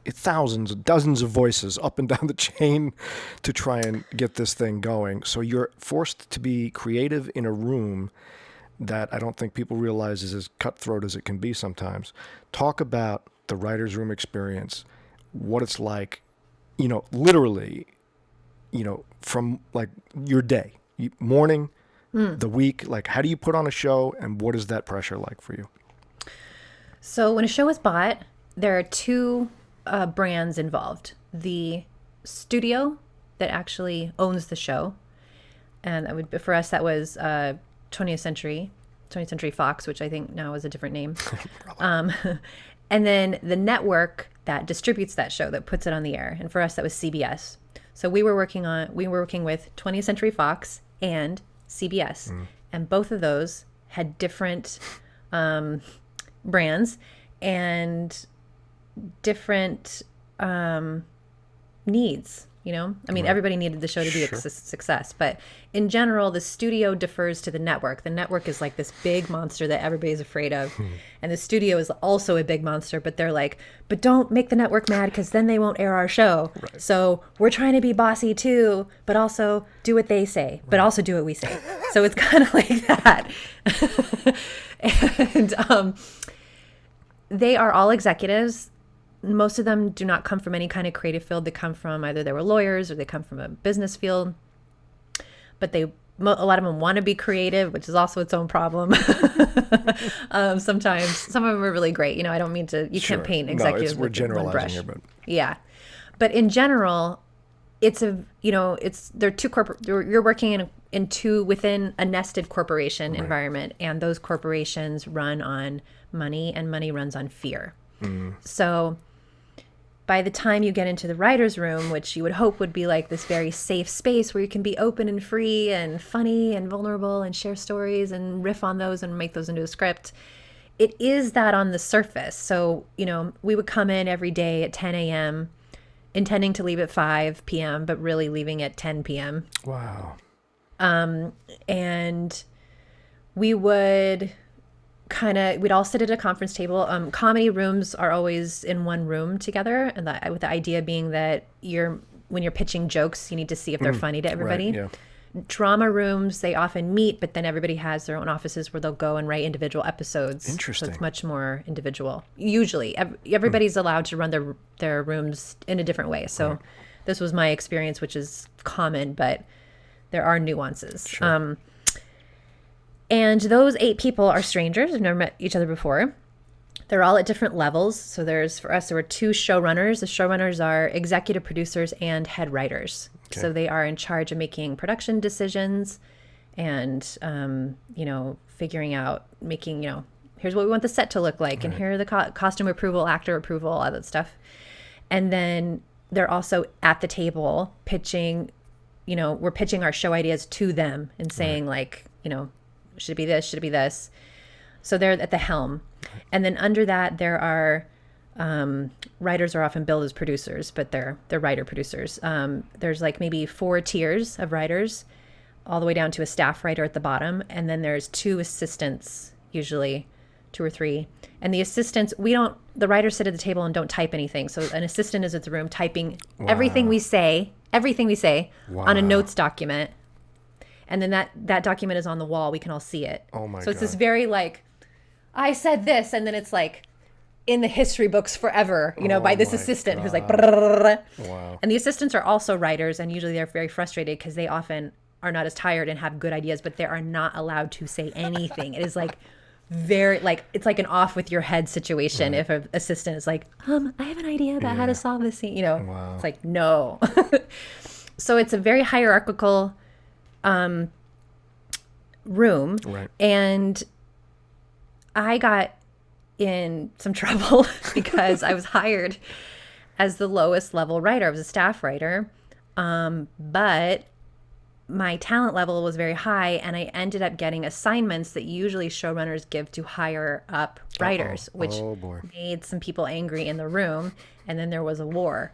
thousands, dozens of voices up and down the chain to try and get this thing going. So you're forced to be creative in a room that I don't think people realize is as cutthroat as it can be sometimes. Talk about the writer's room experience, what it's like, literally, from like your day, morning, the week, like how do you put on a show, and what is that pressure like for you? So when a show is bought, there are 2 brands involved. The studio that actually owns the show, and for us that was 20th Century Fox, which I think now is a different name. And then the network that distributes that show, that puts it on the air. And for us, that was CBS. So we were working with 20th Century Fox and CBS. And both of those had different brands and different needs. Everybody needed the show to be a success, but in general, the studio defers to the network. The network is like this big monster that everybody's afraid of. And the studio is also a big monster, but they're like, but don't make the network mad because then they won't air our show. Right. So we're trying to be bossy too, but also do what they say, but also do what we say. So it's kind of like that. And they are all executives. Most of them do not come from any kind of creative field. They come from either they were lawyers or they come from a business field. But a lot of them want to be creative, which is also its own problem. Sometimes some of them are really great. I don't mean to. You can't paint executives we're with generalizing one brush. here, but yeah. But in general, they're 2 corporate. You're working within a nested corporation environment, and those corporations run on money, and money runs on fear. So by the time you get into the writer's room, which you would hope would be like this very safe space where you can be open and free and funny and vulnerable and share stories and riff on those and make those into a script, it is that on the surface. So, we would come in every day at 10 a.m. intending to leave at 5 p.m., but really leaving at 10 p.m. Wow. And we would we'd all sit at a conference table. Comedy rooms are always in one room together, and with the idea being that when you're pitching jokes, you need to see if they're funny to everybody. Right, yeah. Drama rooms, they often meet, but then everybody has their own offices where they'll go and write individual episodes. Interesting. So it's much more individual. Usually, everybody's allowed to run their rooms in a different way. So this was my experience, which is common, but there are nuances. Sure. And those 8 people are strangers. They've never met each other before. They're all at different levels. So for us, there were 2 showrunners. The showrunners are executive producers and head writers. Okay. So they are in charge of making production decisions and, figuring out, here's what we want the set to look like. And here are the costume approval, actor approval, all that stuff. And then they're also at the table pitching, we're pitching our show ideas to them and saying should it be this? Should it be this? So they're at the helm. And then under that, there are writers are often billed as producers, but they're writer producers. There's like maybe 4 tiers of writers, all the way down to a staff writer at the bottom. And then there's 2 assistants, usually 2 or 3. And the assistants, the writers sit at the table and don't type anything. So an assistant is at the room typing everything we say on a notes document. And then that document is on the wall. We can all see it. Oh my God. So it's this very I said this, and then it's in the history books forever, by this assistant who's like, wow. And the assistants are also writers, and usually they're very frustrated because they often are not as tired and have good ideas, but they are not allowed to say anything. It is very it's like an off with your head situation. If an assistant is like, I have an idea about how to solve this scene, Wow. It's like, no. So it's a very hierarchical room. Right. And I got in some trouble because I was hired as the lowest level writer. I was a staff writer. But my talent level was very high, and I ended up getting assignments that usually showrunners give to higher up writers, which made some people angry in the room. And then there was a war.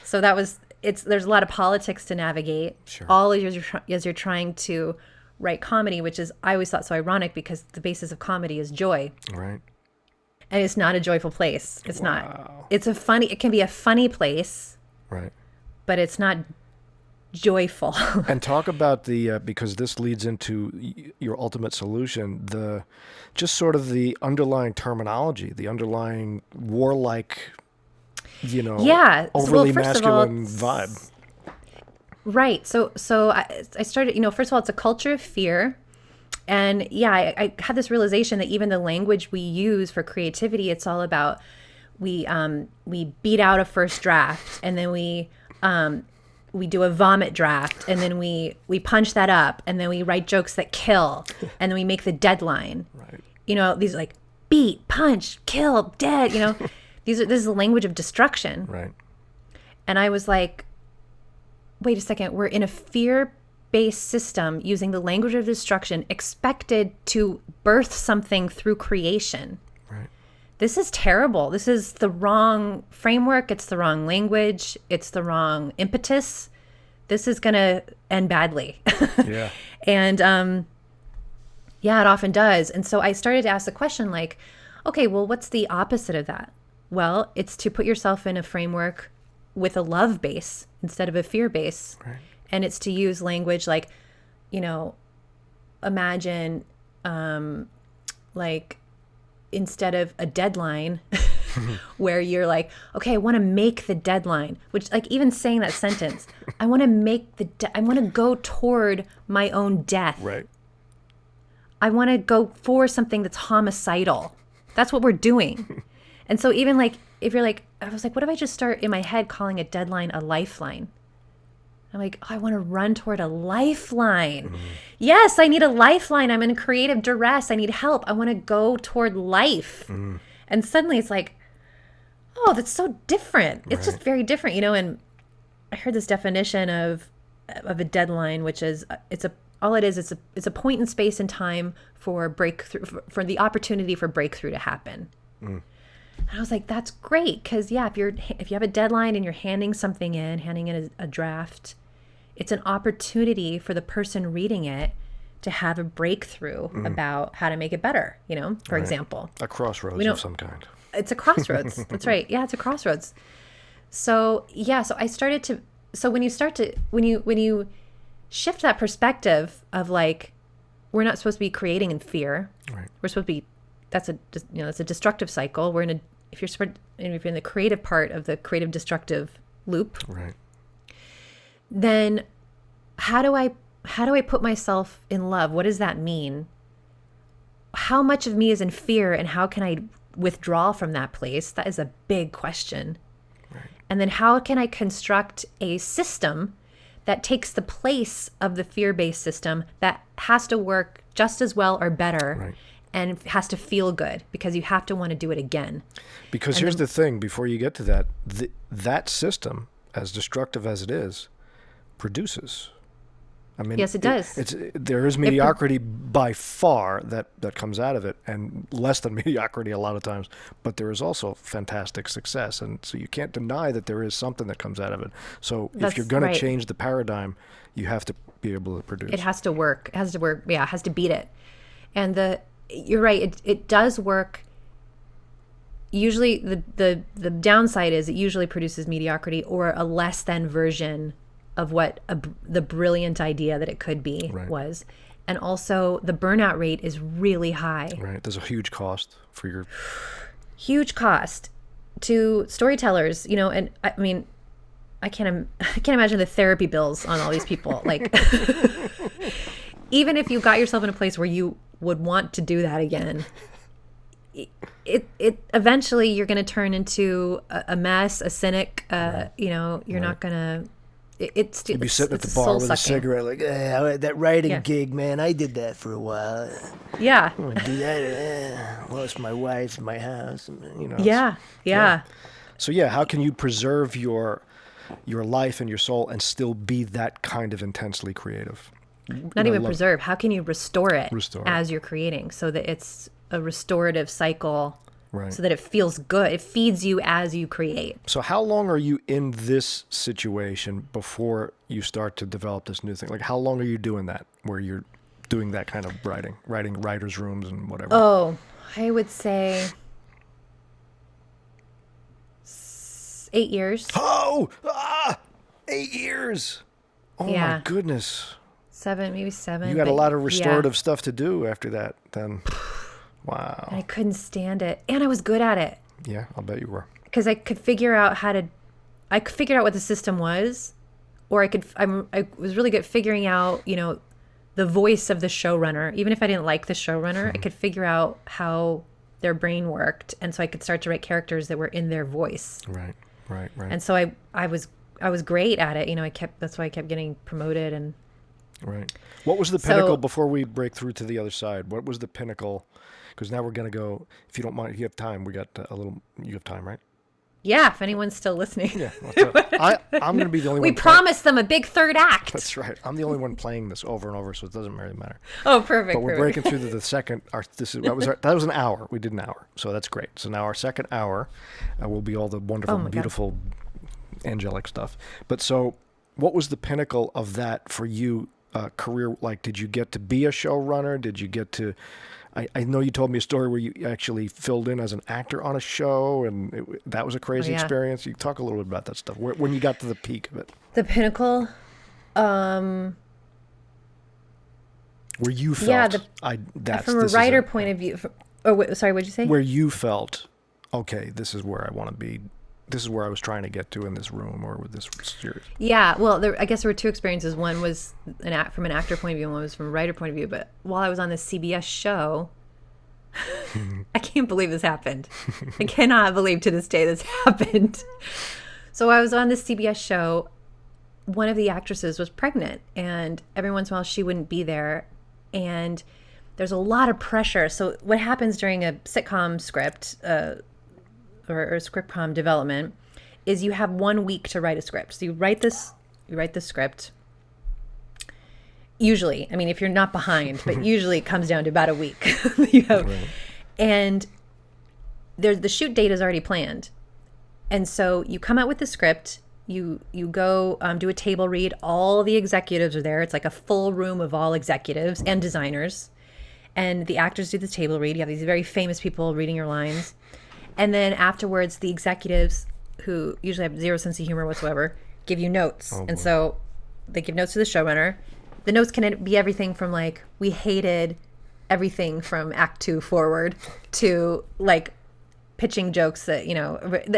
So there's a lot of politics to navigate. Sure. All as you're trying to write comedy, which is, I always thought so ironic because the basis of comedy is joy. Right. And it's not a joyful place. It's not. It can be a funny place. Right. But it's not joyful. And talk about because this leads into your ultimate solution, just sort of the underlying terminology, the underlying warlike, overly masculine vibe. Right. So I started, first of all, it's a culture of fear. And I had this realization that even the language we use for creativity, it's all about, we beat out a first draft, and then we do a vomit draft, and then we punch that up, and then we write jokes that kill, and then we make the deadline. Right. These are like beat, punch, kill, dead, this is the language of destruction. Right. And I was like, wait a second, we're in a fear-based system using the language of destruction, expected to birth something through creation. Right. This is terrible. This is the wrong framework. It's the wrong language. It's the wrong impetus. This is going to end badly. Yeah. And it often does. And so I started to ask the question okay, well, what's the opposite of that? Well, it's to put yourself in a framework with a love base instead of a fear base. Right. And it's to use language imagine instead of a deadline where you're like, okay, I want to make the deadline, which even saying that sentence, I want to I want to go toward my own death. Right. I want to go for something that's homicidal. That's what we're doing. And so even if you're I was like, what if I just start in my head calling a deadline a lifeline? I'm like, I want to run toward a lifeline. Mm-hmm. Yes, I need a lifeline. I'm in creative duress. I need help. I want to go toward life. Mm-hmm. And suddenly it's like, oh, that's so different. It's just very different, And I heard this definition of a deadline, which is it's a point in space and time for breakthrough, for the opportunity for breakthrough to happen. Mm. And I was like, that's great, because if you have a deadline and you're handing in a draft, it's an opportunity for the person reading it to have a breakthrough about how to make it better, for example. A crossroads of some kind. It's a crossroads. That's right. Yeah, it's a crossroads. So I started to, so when you shift that perspective of like, we're not supposed to be creating in fear. Right. We're supposed to be, that's a destructive cycle. If you're in the creative part of the creative destructive loop, right, then how do I put myself in love? What does that mean? How much of me is in fear, and how can I withdraw from that place? That is a big question. right. And then how can I construct a system that takes the place of the fear-based system that has to work just as well or better, Right. and has to feel good, because you have to want to do it again. Because here's the thing, before you get to that, that system, as destructive as it is, produces. I mean, Yes, it does. There is mediocrity by far that comes out of it, and less than mediocrity a lot of times, but there is also fantastic success. And so you can't deny that there is something that comes out of it. So if you're going to change the paradigm, you have to be able to produce. It has to work. It has to work. Yeah, it has to beat it. And you're right. It does work. Usually the downside is it usually produces mediocrity or a less than version of what the brilliant idea that it could be was. And also the burnout rate is really high. Right. There's a huge cost for your... Huge cost to storytellers, and I mean, I can't imagine the therapy bills on all these people. Like, even if you got yourself in a place where you would want to do that again, it eventually you're going to turn into a mess, a cynic. You're not going to... You'd be sitting at the bar with a cigarette, like, that writing gig, man, I did that for a while. Yeah. I want to do that. Lost my wife and my house. Yeah. So how can you preserve your life and your soul and still be that kind of intensely creative? Not even preserve. How can you restore it as you're creating, so that it's a restorative cycle? Right. So that it feels good. It feeds you as you create. So how long are you in this situation before you start to develop this new thing? Like, how long are you doing that, where you're doing that kind of writing writers' rooms and whatever? Oh, I would say 8 years. Oh, 8 years. Oh, my goodness. 7, maybe 7. You got a lot of restorative stuff to do after that, then. Wow. And I couldn't stand it. And I was good at it. Yeah, I'll bet you were. Because I could figure out what the system was, or I was really good at figuring out, the voice of the showrunner. Even if I didn't like the showrunner, I could figure out how their brain worked. And so I could start to write characters that were in their voice. Right. And so I was great at it. That's why I kept getting promoted. And right. What was the pinnacle, before we break through to the other side? What was the pinnacle? Because now we're going to go, if you don't mind, if you have time, we got you have time, right? Yeah, if anyone's still listening. Yeah. I'm going to be the only one. We promised them a big third act. That's right. I'm the only one playing this over and over, so it doesn't really matter. Oh, perfect. But we're breaking through to the second, that was an hour. We did an hour, so that's great. So now our second hour will be all the wonderful, beautiful, angelic stuff. But so what was the pinnacle of that for you, career? Like, did you get to be a showrunner? Did you get to... I know you told me a story where you actually filled in as an actor on a show, and that was a crazy experience. You talk a little bit about that stuff, when you got to the peak of it. The pinnacle, where you felt, from a writer point of view. Sorry, what'd you say? Where you felt, okay, this is where I want to be. This is where I was trying to get to in this room or with this series. Yeah, well, I guess there were two experiences. One was from an actor point of view, and one was from a writer point of view. But while I was on this CBS show, I can't believe this happened. I cannot believe to this day this happened. So I was on this CBS show. One of the actresses was pregnant, and every once in a while she wouldn't be there. And there's a lot of pressure. So what happens during a sitcom script, or script prom development, is you have 1 week to write a script. So you write the script. Usually, I mean, if you're not behind, but usually it comes down to about a week. And the shoot date is already planned. And so you come out with the script, you go do a table read. All the executives are there. It's like a full room of all executives and designers. And the actors do the table read. You have these very famous people reading your lines. And then afterwards, the executives, who usually have zero sense of humor whatsoever, give you notes. And so they give notes to the showrunner. The notes can be everything from like, we hated everything from Act 2 forward, to like pitching jokes that, you know,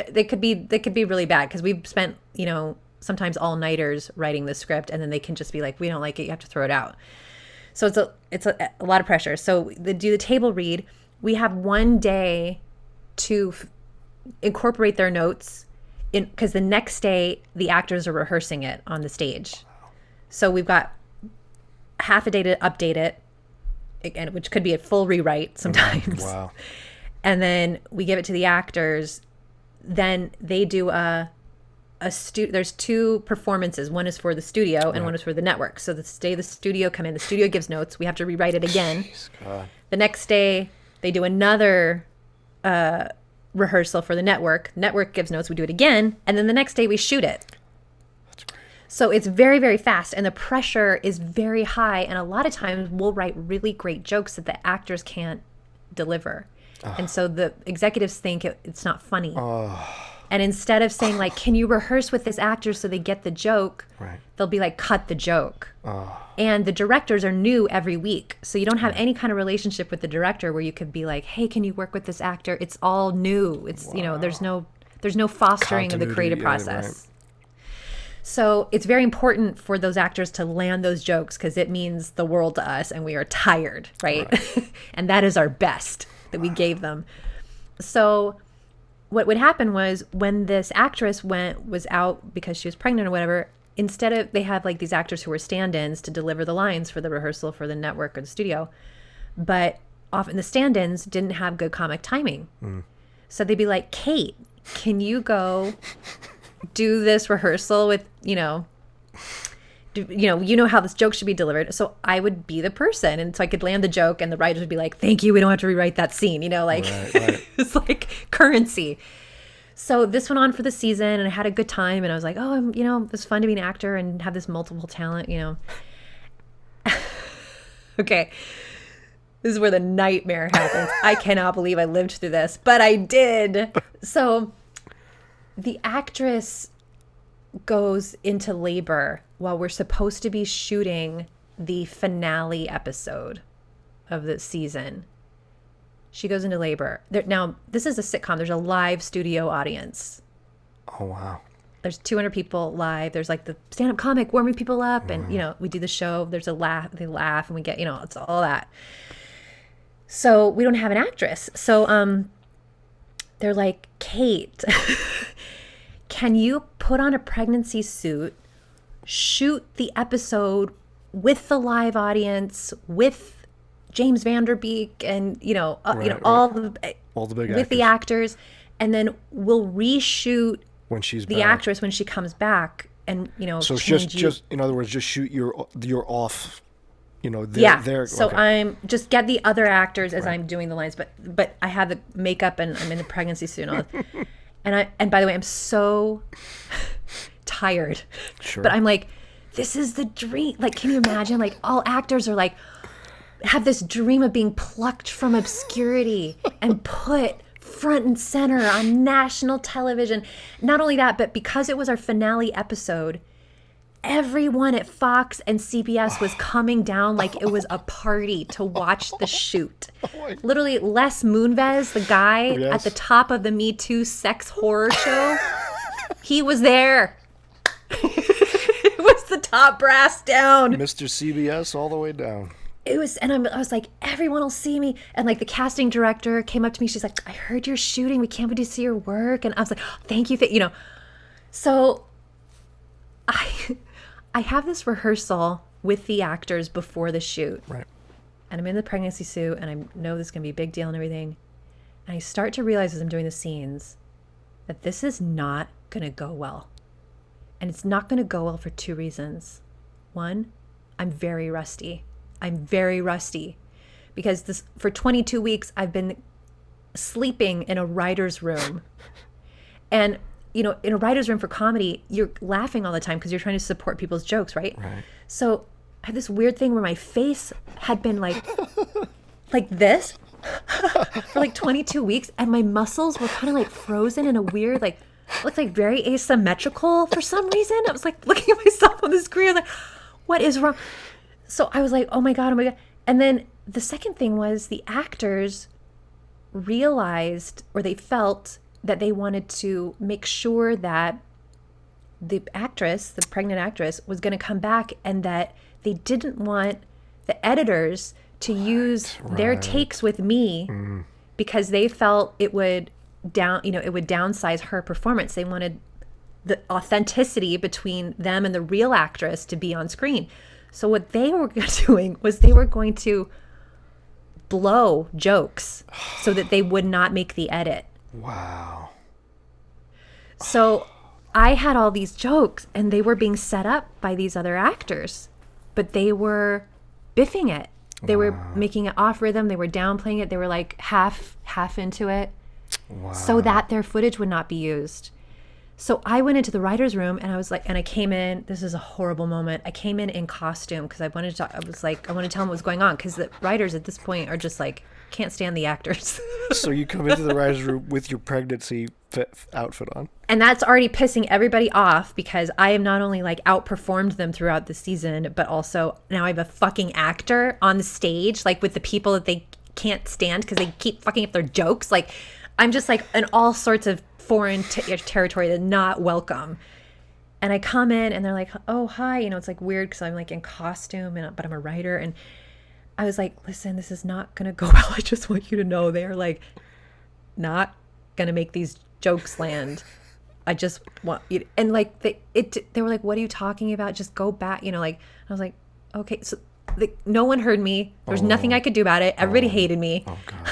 they could be really bad, because we've spent, you know, sometimes all-nighters writing the script, and then they can just be like, we don't like it, you have to throw it out. So it's a lot of pressure. So they do the table read. We have one day to incorporate their notes in, because the next day the actors are rehearsing it on the stage. So we've got half a day to update it, again, which could be a full rewrite sometimes. Wow. And then we give it to the actors. Then they do there's two performances. One is for the studio and one is for the network. So the day the studio come in, the studio gives notes. We have to rewrite it again. The next day they do another rehearsal for the network. Network gives notes. We do it again. And then the next day we shoot it. That's great. So it's very, very fast, and the pressure is very high. And a lot of times we'll write really great jokes that the actors can't deliver. And so the executives think it's not funny. And instead of saying like, can you rehearse with this actor so they get the joke, Right. they'll be like, cut the joke. And the directors are new every week. So you don't have any kind of relationship with the director where you could be like, hey, can you work with this actor? It's all new. It's, you know, there's no fostering of the creative process. Right. So it's very important for those actors to land those jokes, because it means the world to us, and we are tired, right? And that is our best that we gave them. So what would happen was, when this actress was out because she was pregnant or whatever, instead of, they have like these actors who were stand-ins to deliver the lines for the rehearsal for the network or the studio, but often the stand-ins didn't have good comic timing. So they'd be like, Kate, can you go do this rehearsal with, you know how this joke should be delivered. So I would be the person, and so I could land the joke, and the writers would be like, thank you, we don't have to rewrite that scene, like Right. it's like currency. So this went on for the season, and I had a good time, and I was like, oh, it was fun to be an actor and have this multiple talent, Okay, this is where the nightmare happens. I cannot believe I lived through this, but I did. So the actress goes into labor while we're supposed to be shooting the finale episode of the season. She goes into labor. Now, this is a sitcom. There's a live studio audience. Oh, wow. There's 200 people live. There's like the stand-up comic warming people up, and we do the show. There's a laugh. They laugh, and we get it's all that. So we don't have an actress. So they're like, Kate, can you put on a pregnancy suit, shoot the episode with the live audience, with James Vanderbeek and all the big with the actors, and then we'll reshoot when she's the back. actress when she comes back, and so just in other words, just shoot your off, there. So okay. I'm just get the other actors as I'm doing the lines, but I have the makeup and I'm in the pregnancy suit and all that. And by the way, I'm so tired. Sure. But I'm like, this is the dream. Like, can you imagine? Like, all actors are like, have this dream of being plucked from obscurity and put front and center on national television. Not only that, but because it was our finale episode, everyone at Fox and CBS was coming down like it was a party to watch the shoot. Literally, Les Moonves, the guy at the top of the Me Too sex horror show, he was there. It was the top brass down. Mr. CBS all the way down. It was, and I was like, everyone will see me. And like the casting director came up to me. She's like, I heard you're shooting. We can't wait to see your work. And I was like, oh, thank you. So I have this rehearsal with the actors before the shoot. Right. And I'm in the pregnancy suit, and I know this is going to be a big deal and everything. And I start to realize as I'm doing the scenes that this is not going to go well. And it's not going to go well for two reasons. One, I'm very rusty. Because for 22 weeks, I've been sleeping in a writer's room. And in a writer's room for comedy, you're laughing all the time because you're trying to support people's jokes, right? Right. So I had this weird thing where my face had been like this for like 22 weeks, and my muscles were kind of like frozen in a weird, like, looked like very asymmetrical for some reason. I was like looking at myself on the screen, like, what is wrong? So I was like, oh my God. And then the second thing was the actors realized, or they felt that they wanted to make sure that the pregnant actress, was going to come back, and that they didn't want the editors to use their takes with me because they felt it would downsize her performance. They wanted the authenticity between them and the real actress to be on screen. So what they were doing was they were going to blow jokes so that they would not make the edit. Wow. So I had all these jokes, and they were being set up by these other actors, but they were biffing it. They were making it off rhythm. They were downplaying it. They were like half into it, so that their footage would not be used. So I went into the writer's room, and I was like, and I came in, this is a horrible moment. I came in costume because I wanted to tell them what was going on, because the writers at this point are just like, can't stand the actors. So you come into the writer's room with your pregnancy outfit on. And that's already pissing everybody off, because I have not only like outperformed them throughout the season, but also now I have a fucking actor on the stage, like with the people that they can't stand because they keep fucking up their jokes. Like, I'm just like in all sorts of foreign territory that's not welcome. And I come in, and they're like, oh, hi. It's like weird because I'm like in costume, but I'm a writer. And I was like, listen, this is not going to go well. I just want you to know they are like not going to make these jokes land. I just want you. And like they were like, what are you talking about? Just go back. Like, I was like, okay. So no one heard me. There was nothing I could do about it. Everybody hated me. Oh God.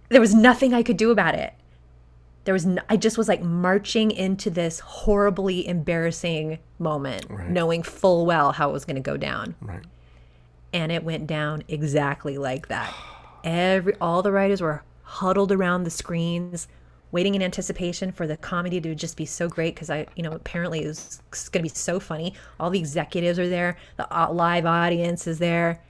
There was nothing I could do about it. I just was like marching into this horribly embarrassing moment, knowing full well how it was going to go down. Right. And it went down exactly like that. All the writers were huddled around the screens, waiting in anticipation for the comedy to just be so great, because apparently it was going to be so funny. All the executives are there, the live audience is there,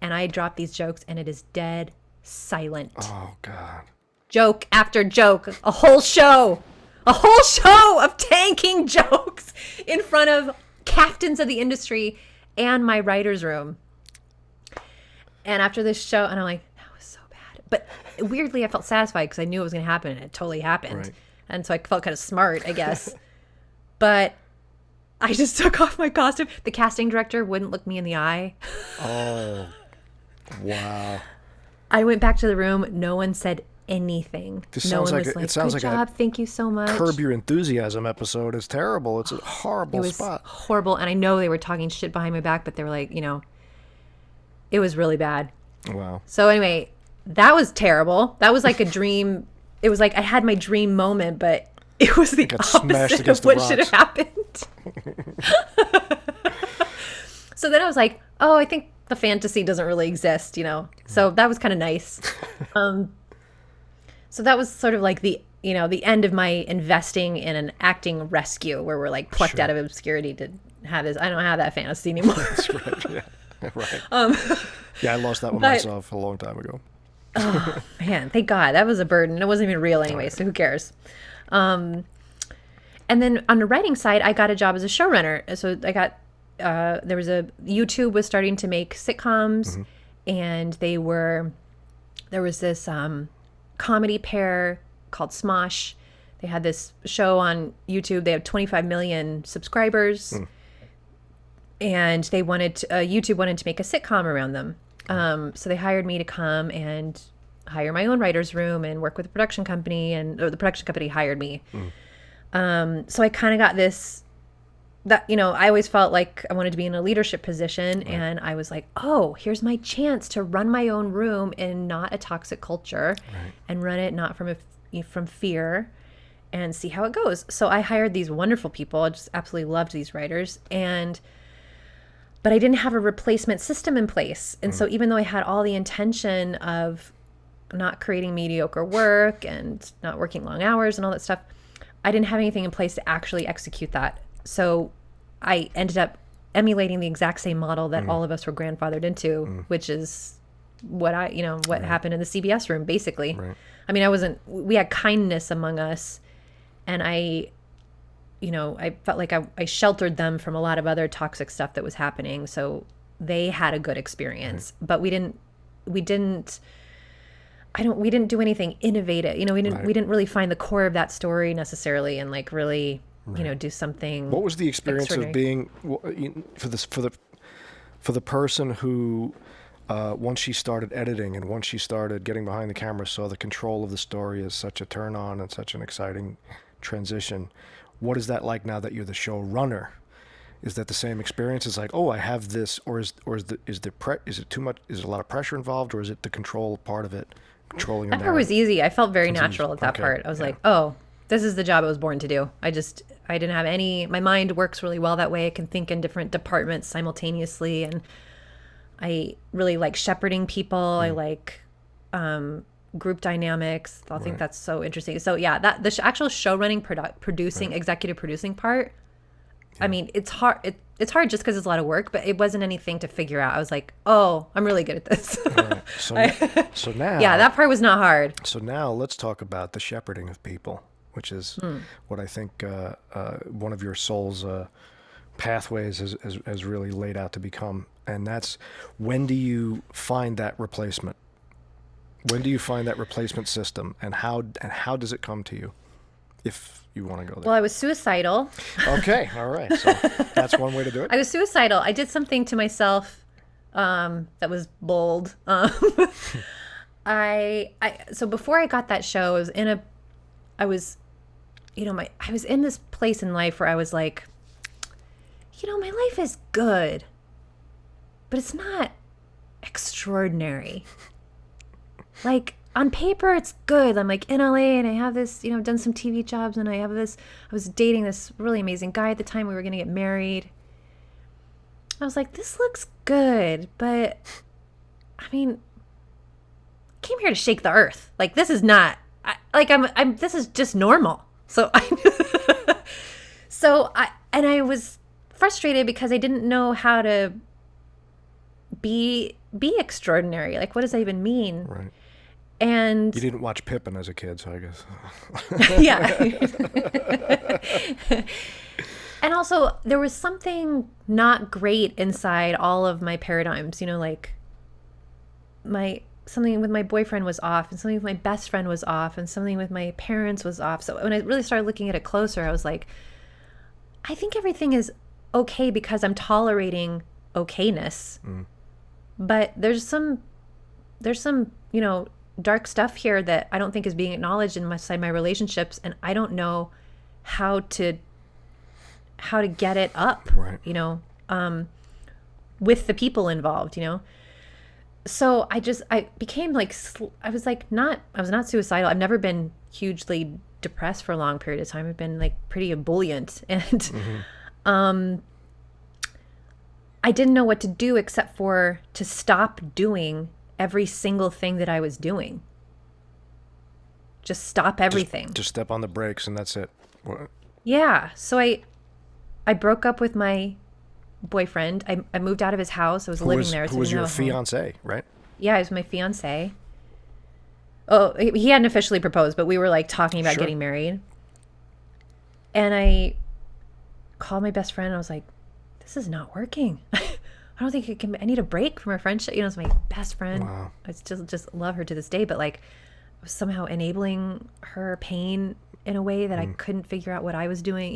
and I dropped these jokes, and it is dead silent. Oh God. Joke after joke, a whole show of tanking jokes in front of captains of the industry and my writer's room. And after this show, and I'm like, that was so bad. But weirdly, I felt satisfied because I knew it was going to happen, and it totally happened. Right. And so I felt kind of smart, I guess. But I just took off my costume. The casting director wouldn't look me in the eye. Oh, wow. I went back to the room. No one said anything. This no sounds one like was it like, sounds good like job, thank you so much. Curb Your Enthusiasm episode. It's terrible. It's a horrible It was spot. horrible. And I know they were talking shit behind my back, but they were like, it was really bad. Wow. So anyway, that was terrible. That was like a dream. It was like I had my dream moment, but it was the opposite of what should have happened. So then I was like, oh, I think the fantasy doesn't really exist, So that was kind of nice. So that was sort of like the end of my investing in an acting rescue, where we're like plucked out of obscurity to have this. I don't have that fantasy anymore. That's right. Yeah. Right. Yeah, I lost that one myself a long time ago. Oh man, thank God. That was a burden. It wasn't even real anyway, so who cares? And then on the writing side, I got a job as a showrunner. So I got YouTube was starting to make sitcoms, and there was this comedy pair called Smosh. They had this show on YouTube. They have 25 million subscribers. And they YouTube wanted to make a sitcom around them. So they hired me to come and hire my own writer's room and work with a production company, or the production company hired me. So I kind of got I always felt like I wanted to be in a leadership position, and I was like, oh, here's my chance to run my own room in not a toxic culture, and run it not from fear, and see how it goes. So I hired these wonderful people. I just absolutely loved these writers, but I didn't have a replacement system in place. And so even though I had all the intention of not creating mediocre work and not working long hours and all that stuff, I didn't have anything in place to actually execute that. So I ended up emulating the exact same model that all of us were grandfathered into, which is what what happened in the CBS room, basically. Right. I mean, we had kindness among us, and I felt like I sheltered them from a lot of other toxic stuff that was happening. So they had a good experience, but we didn't do anything innovative. We didn't really find the core of that story necessarily and like really, do something. What was the experience of being for the person who, once she started editing and once she started getting behind the camera, saw the control of the story as such a turn on and such an exciting transition? What is that like now that you're the showrunner? Is that the same experience? It's like, oh, I have this, or is it too much? Is it a lot of pressure involved, or is it the control part of it, controlling? That part was easy. I felt very natural at that part. I was like, oh, this is the job I was born to do. I didn't have any. My mind works really well that way. I can think in different departments simultaneously, and I really like shepherding people. I like group dynamics. I think that's so interesting. So yeah, that the actual show running, producing, executive producing part. I mean, it's hard. It's hard just because it's a lot of work, but it wasn't anything to figure out. I was like, oh, I'm really good at this. Right. So now, yeah, that part was not hard. So now let's talk about the shepherding of people, which is what I think one of your soul's pathways has really laid out to become. And that's, when do you find that replacement? When do you find that replacement system, and how does it come to you, if you want to go there? Well, I was suicidal. Okay, all right. So that's one way to do it. I was suicidal. I did something to myself that was bold. So before I got that show, I was in this place in life where I was like, my life is good, but it's not extraordinary. Like, on paper, it's good. I'm like in LA and I have this, done some TV jobs, and I was dating this really amazing guy at the time. We were going to get married. I was like, this looks good, but I mean, I came here to shake the earth. Like, this is not, this is just normal. So I was frustrated because I didn't know how to be extraordinary. Like, what does that even mean? Right. And you didn't watch Pippin as a kid, so I guess. Yeah. And also, there was something not great inside all of my paradigms. Like something with my boyfriend was off, and something with my best friend was off, and something with my parents was off. So when I really started looking at it closer, I was like, I think everything is okay because I'm tolerating okayness. But there's some dark stuff here that I don't think is being acknowledged inside my relationships, and I don't know how to get it up, right. With the people involved, So I became like, I was not suicidal. I've never been hugely depressed for a long period of time. I've been like pretty ebullient, and I didn't know what to do except for to stop doing every single thing that I was doing. Just stop everything. Just step on the brakes and that's it. What? Yeah. So I broke up with my boyfriend. I moved out of his house. I was living there. Who was your fiance, right? Yeah, he was my fiance. Oh, he hadn't officially proposed, but we were like talking about getting married. And I called my best friend and I was like, this is not working. I don't think I need a break from our friendship. It's my best friend. Wow. I just love her to this day, but like I was somehow enabling her pain in a way that I couldn't figure out what I was doing,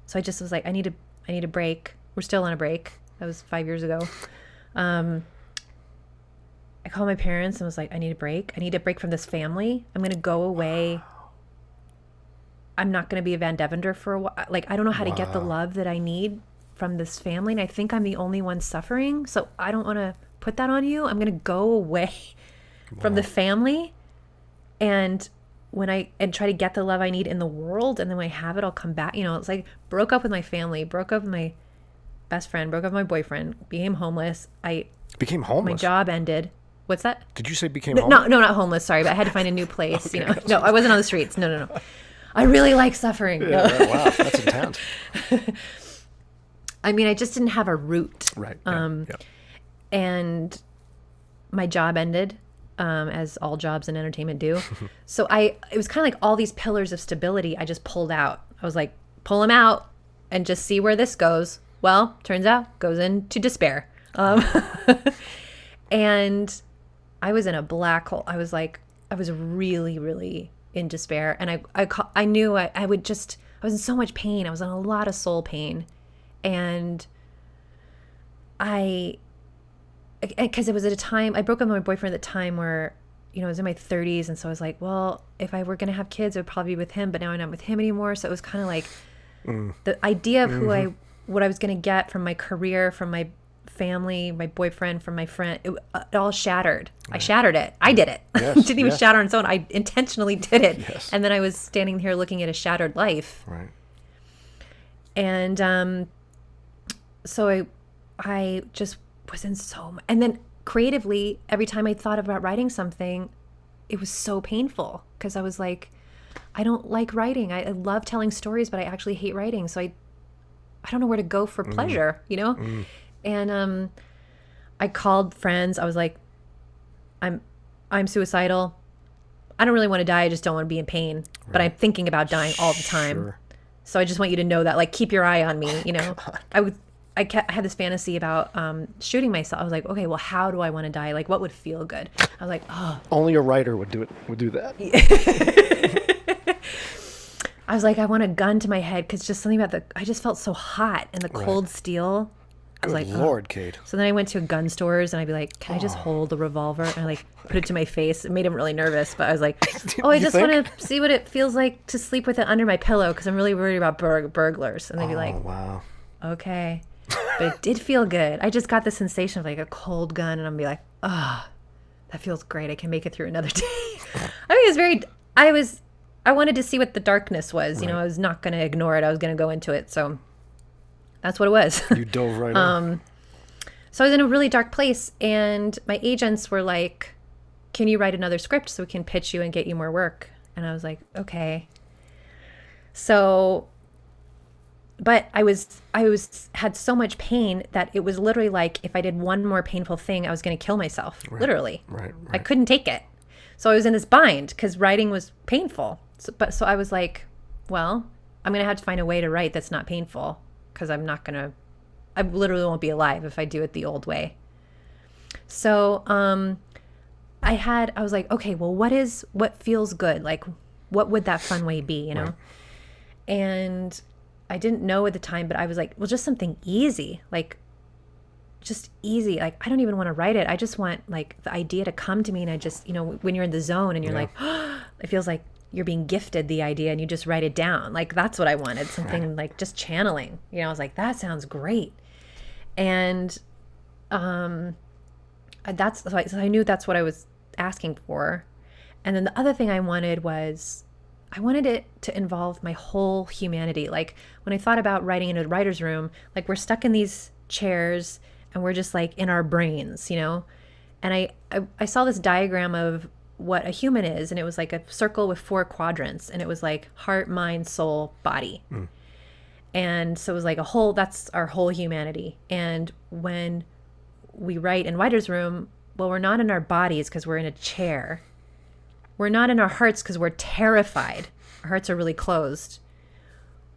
So I just was like, I need a break. We're still on a break. That was 5 years ago. I called my parents and was like, I need a break. I need a break from this family. I'm going to go away. I'm not going to be a Vandevender for a while. Like, I don't know how to get the love that I need from this family, and I think I'm the only one suffering, so I don't want to put that on you. I'm going to go away from the family and try to get the love I need in the world, and then when I have it, I'll come back. It's like, broke up with my family, broke up with my best friend, broke up with my boyfriend, became homeless. Became homeless? My job ended. What's that? Did you say became homeless? No, not homeless, sorry, but I had to find a new place. No, I wasn't on the streets. No. I really like suffering. Yeah, No. wow, that's intense. I mean, I just didn't have a root. Right. Yeah. And my job ended, as all jobs in entertainment do. So it was kind of like all these pillars of stability I just pulled out. I was like, pull them out and just see where this goes. Well, turns out goes into despair. And I was in a black hole. I was really, really in despair. And I knew I was in so much pain. I was in a lot of soul pain. And because it was at a time, I broke up with my boyfriend at the time where, I was in my 30s. And so I was like, well, if I were going to have kids, it would probably be with him. But now I'm not with him anymore. So it was kind of like the idea of what I was going to get from my career, from my family, my boyfriend, from my friend, it all shattered. I shattered it. I did it. Yes, It didn't even shatter on its own. I intentionally did it. Yes. And then I was standing here looking at a shattered life. Right. And so I just was in so much. And then creatively, every time I thought about writing something, it was so painful because I was like, I don't like writing. I love telling stories, but I actually hate writing. So I don't know where to go for pleasure, And I called friends. I was like, I'm suicidal. I don't really want to die. I just don't want to be in pain. But I'm thinking about dying all the time. Sure. So I just want you to know that, like, keep your eye on me, I had this fantasy about shooting myself. I was like, okay, well, how do I want to die? Like, what would feel good? I was like, oh. Only a writer would do that. I was like, I want a gun to my head because just something about I just felt so hot and the cold steel. I was like, Lord, oh. Kate. So then I went to gun stores and I'd be like, can I just hold the revolver? And I like put it to my face. It made him really nervous, but I was like, oh, I just want to see what it feels like to sleep with it under my pillow because I'm really worried about burglars. And they'd be like, wow. Okay. But it did feel good. I just got the sensation of like a cold gun and I'm be like, oh, that feels great. I can make it through another day. I mean, I wanted to see what the darkness was. Right. I was not going to ignore it. I was going to go into it. So that's what it was. You dove right in. So I was in a really dark place and my agents were like, can you write another script so we can pitch you and get you more work? And I was like, okay. So, but I had so much pain that it was literally like if I did one more painful thing, I was going to kill myself. Right. Literally. Right. I couldn't take it. So I was in this bind because writing was painful. So I was like, well, I'm going to have to find a way to write that's not painful because I literally won't be alive if I do it the old way. So I was like, okay, well, what feels good? Like, what would that fun way be, Right. And I didn't know at the time, but I was like, well, just something easy, like just easy. Like, I don't even want to write it. I just want like the idea to come to me. And I just, when you're in the zone and you're like, oh, it feels like you're being gifted the idea and you just write it down. Like, that's what I wanted. Something like just channeling, I was like, that sounds great. And, so I knew that's what I was asking for. And then the other thing I wanted it to involve my whole humanity. Like when I thought about writing in a writer's room, like we're stuck in these chairs and we're just like in our brains, And I saw this diagram of what a human is, and it was like a circle with 4 quadrants, and it was like heart, mind, soul, body. And so it was like that's our whole humanity. And when we write in writer's room, well, we're not in our bodies because we're in a chair. We're not in our hearts because we're terrified. Our hearts are really closed.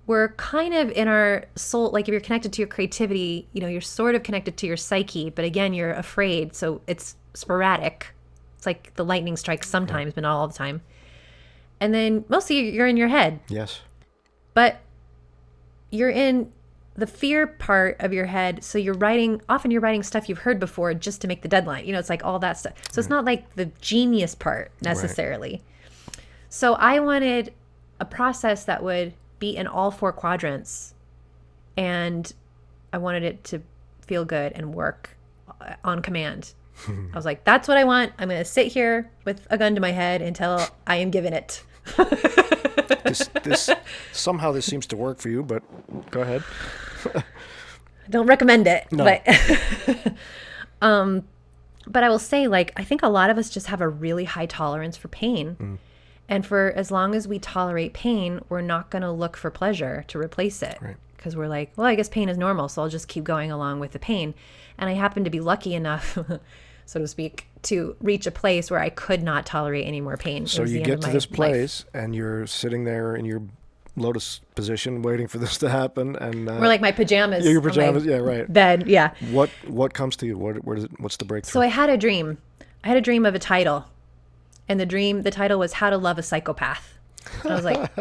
We're kind of in our soul. Like if you're connected to your creativity, you're sort of connected to your psyche, but again, you're afraid. So it's sporadic. It's like the lightning strikes sometimes, but not all the time. And then mostly you're in your head. Yes. But you're in the fear part of your head. So often you're writing stuff you've heard before just to make the deadline. It's like all that stuff. So it's not like the genius part necessarily. Right. So I wanted a process that would be in all 4 quadrants. And I wanted it to feel good and work on command. I was like, that's what I want. I'm going to sit here with a gun to my head until I am given it. This somehow this seems to work for you, but go ahead. Don't recommend it. No. But I will say, like, I think a lot of us just have a really high tolerance for pain. And for as long as we tolerate pain, we're not going to look for pleasure to replace it. Right. Because we're like, well, I guess pain is normal, so I'll just keep going along with the pain. And I happen to be lucky enough, so to speak, to reach a place where I could not tolerate any more pain. So you get to this place and you're sitting there in your lotus position waiting for this to happen, and we're like my pajamas. Your pajamas, yeah, right. Bed, yeah. What comes to you? What's the breakthrough? So I had a dream. I had a dream of a title, and the title was How to Love a Psychopath. And I was like,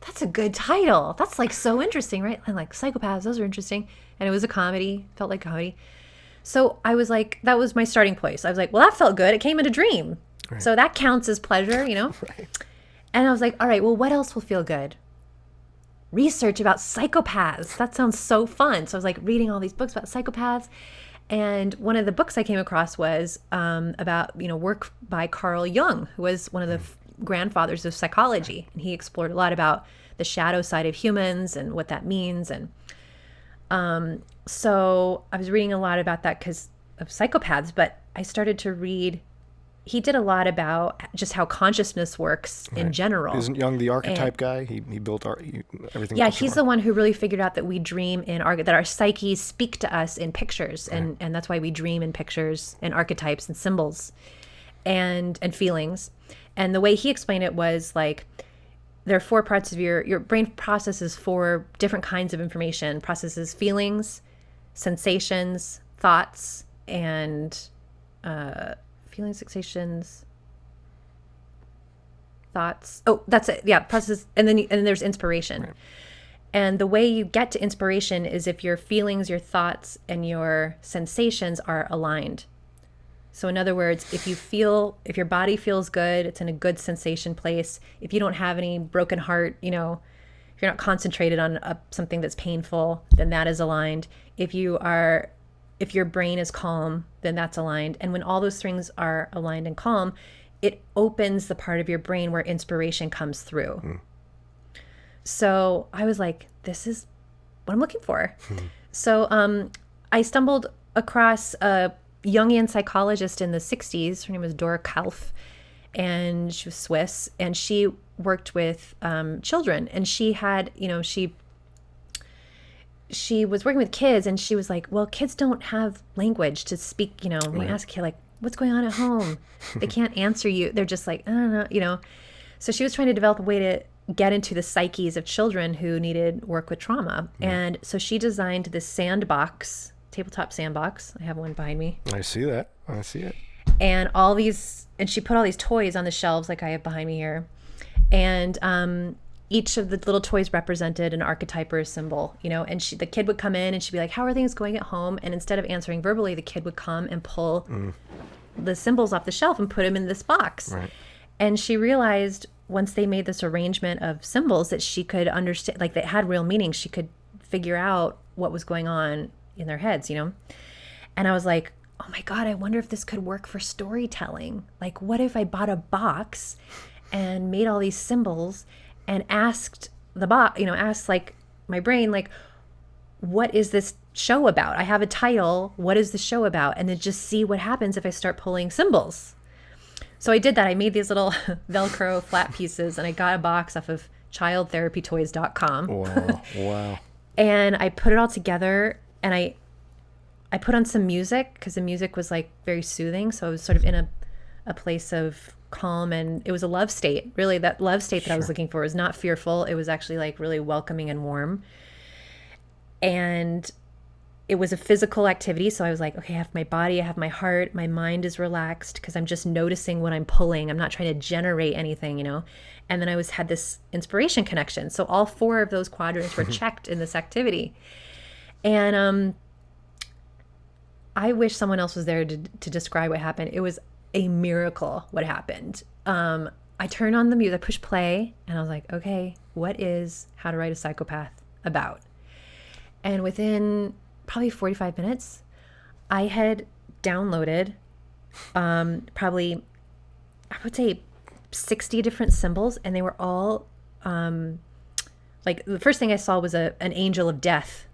that's a good title. That's like so interesting, right? And like psychopaths, those are interesting. And it was a comedy, felt like comedy. So I was like, that was my starting place. I was like, well, that felt good. It came in a dream. Right. So that counts as pleasure, you know? Right. And I was like, all right, well, what else will feel good? Research about psychopaths. That sounds so fun. So I was like reading all these books about psychopaths. And one of the books I came across was about, work by Carl Jung, who was one of the grandfathers of psychology. And he explored a lot about the shadow side of humans and what that means. And so I was reading a lot about that because of psychopaths, but I started to read. He did a lot about just how consciousness works in general. Isn't Jung the archetype guy? He built everything. Yeah, he's the one who really figured out that we dream that our psyches speak to us in pictures, and that's why we dream in pictures and archetypes and symbols, and feelings. And the way he explained it was like, there are 4 parts of your brain processes 4 different kinds of information. Processes feelings, sensations, thoughts, and feelings, sensations, thoughts. Oh, that's it. Yeah, process. And then there's inspiration. Right. And the way you get to inspiration is if your feelings, your thoughts, and your sensations are aligned. So in other words, if your body feels good, it's in a good sensation place. If you don't have any broken heart, if you're not concentrated on something that's painful, then that is aligned. If your brain is calm, then that's aligned. And when all those things are aligned and calm, it opens the part of your brain where inspiration comes through. Mm. So I was like, this is what I'm looking for. So I stumbled across a Jungian psychologist in the 60s. Her name was Dora Kalf, and she was Swiss, and she worked with children. And she had, she was working with kids, and she was like, well, kids don't have language to speak, when you ask a kid, like, what's going on at home? They can't answer you. They're just like, I don't know, So she was trying to develop a way to get into the psyches of children who needed work with trauma. And so she designed this sandbox, tabletop sandbox. I have one behind me. I see that. I see it. And she put all these toys on the shelves like I have behind me here. And each of the little toys represented an archetype or a symbol, and the kid would come in and she'd be like, how are things going at home? And instead of answering verbally, the kid would come and pull the symbols off the shelf and put them in this box. Right. And she realized once they made this arrangement of symbols that she could understand, like they had real meaning. She could figure out what was going on in their heads, And I was like, oh my God, I wonder if this could work for storytelling. Like, what if I bought a box and made all these symbols and asked asked like my brain, like, what is this show about? I have a title. What is the show about? And then just see what happens if I start pulling symbols. So I did that. I made these little Velcro flat pieces, and I got a box off of childtherapytoys.com. Wow. And I put it all together, and I put on some music because the music was like very soothing. So I was sort of in a place of calm, and it was a love state. Really, that love state that I was looking for was not fearful. It was actually like really welcoming and warm. And it was a physical activity. So I was like, okay, I have my body, I have my heart, my mind is relaxed because I'm just noticing what I'm pulling. I'm not trying to generate anything, And then I had this inspiration connection. So all 4 of those quadrants were checked in this activity. And I wish someone else was there to describe what happened. It was a miracle what happened. I turned on the music, I pushed play, and I was like, okay, what is How to Write a Psychopath about? And within probably 45 minutes, I had downloaded probably, I would say 60 different symbols, and they were all like, the first thing I saw was an angel of death.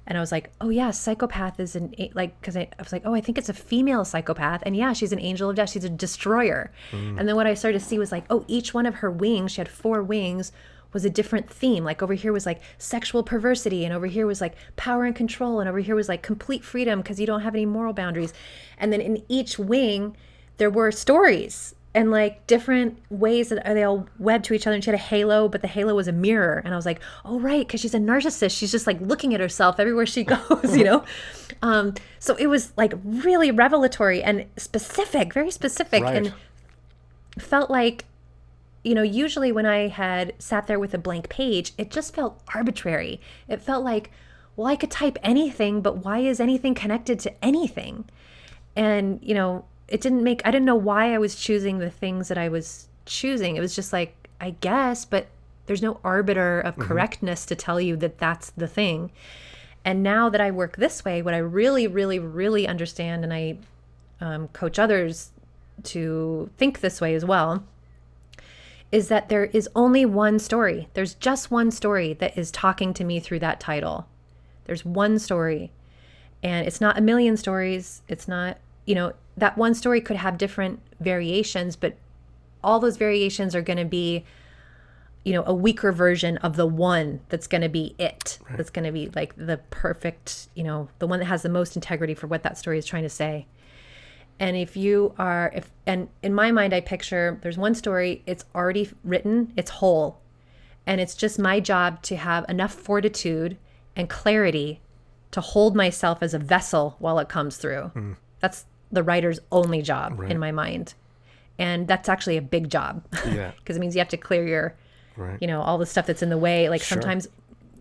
And I was like, oh yeah, psychopath is like, because I was like, oh, I think it's a female psychopath. And yeah, she's an angel of death. She's a destroyer. And then what I started to see was like, oh, each one of her wings, she had 4 wings, was a different theme. Like over here was like sexual perversity, and over here was like power and control, and over here was like complete freedom because you don't have any moral boundaries. And then in each wing, there were stories and like different ways that they all wed to each other. And she had a halo, but the halo was a mirror. And I was like, oh, right, because she's a narcissist. She's just like looking at herself everywhere she goes, you know? So it was like really revelatory and specific, very specific. Right. And felt like, you know, usually when I had sat there with a blank page, it just felt arbitrary. It felt like, well, I could type anything, but why is anything connected to anything? And, you know, I didn't know why I was choosing the things that I was choosing. It was just like, I guess, but there's no arbiter of correctness to tell you that that's the thing. And now that I work this way, what I really, really, really understand, and I coach others to think this way as well, is that there is only one story. There's just one story that is talking to me through that title. There's one story. And it's not a million stories. It's not, you know, that one story could have different variations, but all those variations are going to be, you know, a weaker version of the one that's going to be it. Right. That's going to be like the perfect, you know, the one that has the most integrity for what that story is trying to say. And and in my mind, I picture there's one story, it's already written, it's whole. And it's just my job to have enough fortitude and clarity to hold myself as a vessel while it comes through. That's the writer's only job in my mind. And that's actually a big job. Yeah. Because it means you have to clear your, you know, all the stuff that's in the way. Like sometimes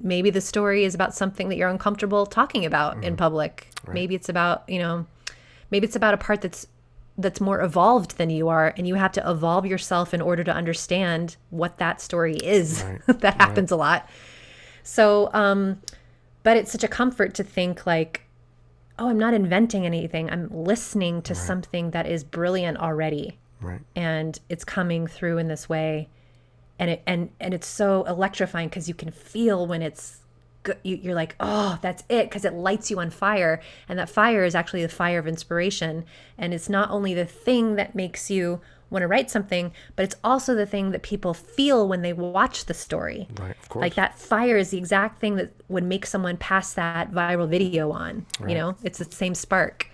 maybe the story is about something that you're uncomfortable talking about in public. Maybe it's about, you know, maybe it's about a part that's more evolved than you are, and you have to evolve yourself in order to understand what that story is. That happens a lot. So, but it's such a comfort to think like, oh, I'm not inventing anything. I'm listening to something that is brilliant already. And it's coming through in this way. And it's so electrifying because you can feel when it's good. You're like, oh, that's it, because it lights you on fire. And that fire is actually the fire of inspiration. And it's not only the thing that makes you want to write something, but it's also the thing that people feel when they watch the story. Right, of course. Like that fire is the exact thing that would make someone pass that viral video on. You know, it's the same spark.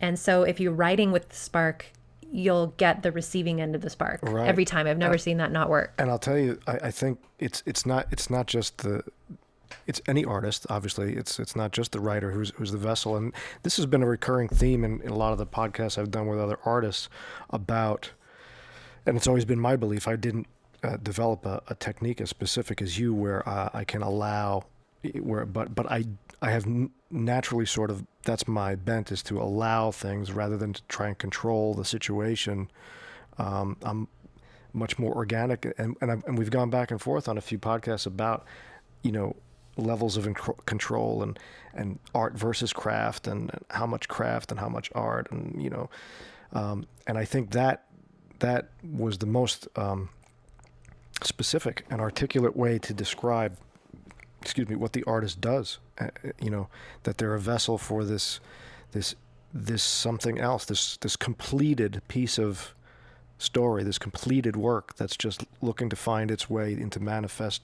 And so if you're writing with the spark, you'll get the receiving end of the spark every time. I've never seen that not work. And I'll tell you, I think it's not just it's any artist, obviously. It's not just the writer who's the vessel. And this has been a recurring theme in a lot of the podcasts I've done with other artists about, and it's always been my belief, I didn't develop a technique as specific as you where I can allow, but I have naturally sort of, that's my bent, is to allow things rather than to try and control the situation. I'm much more organic, and we've gone back and forth on a few podcasts about, you know, levels of control and art versus craft, and how much craft and how much art, and you know, and I think that was the most specific and articulate way to describe, what the artist does. You know, that they're a vessel for this something else, this completed piece of story, this completed work that's just looking to find its way into manifest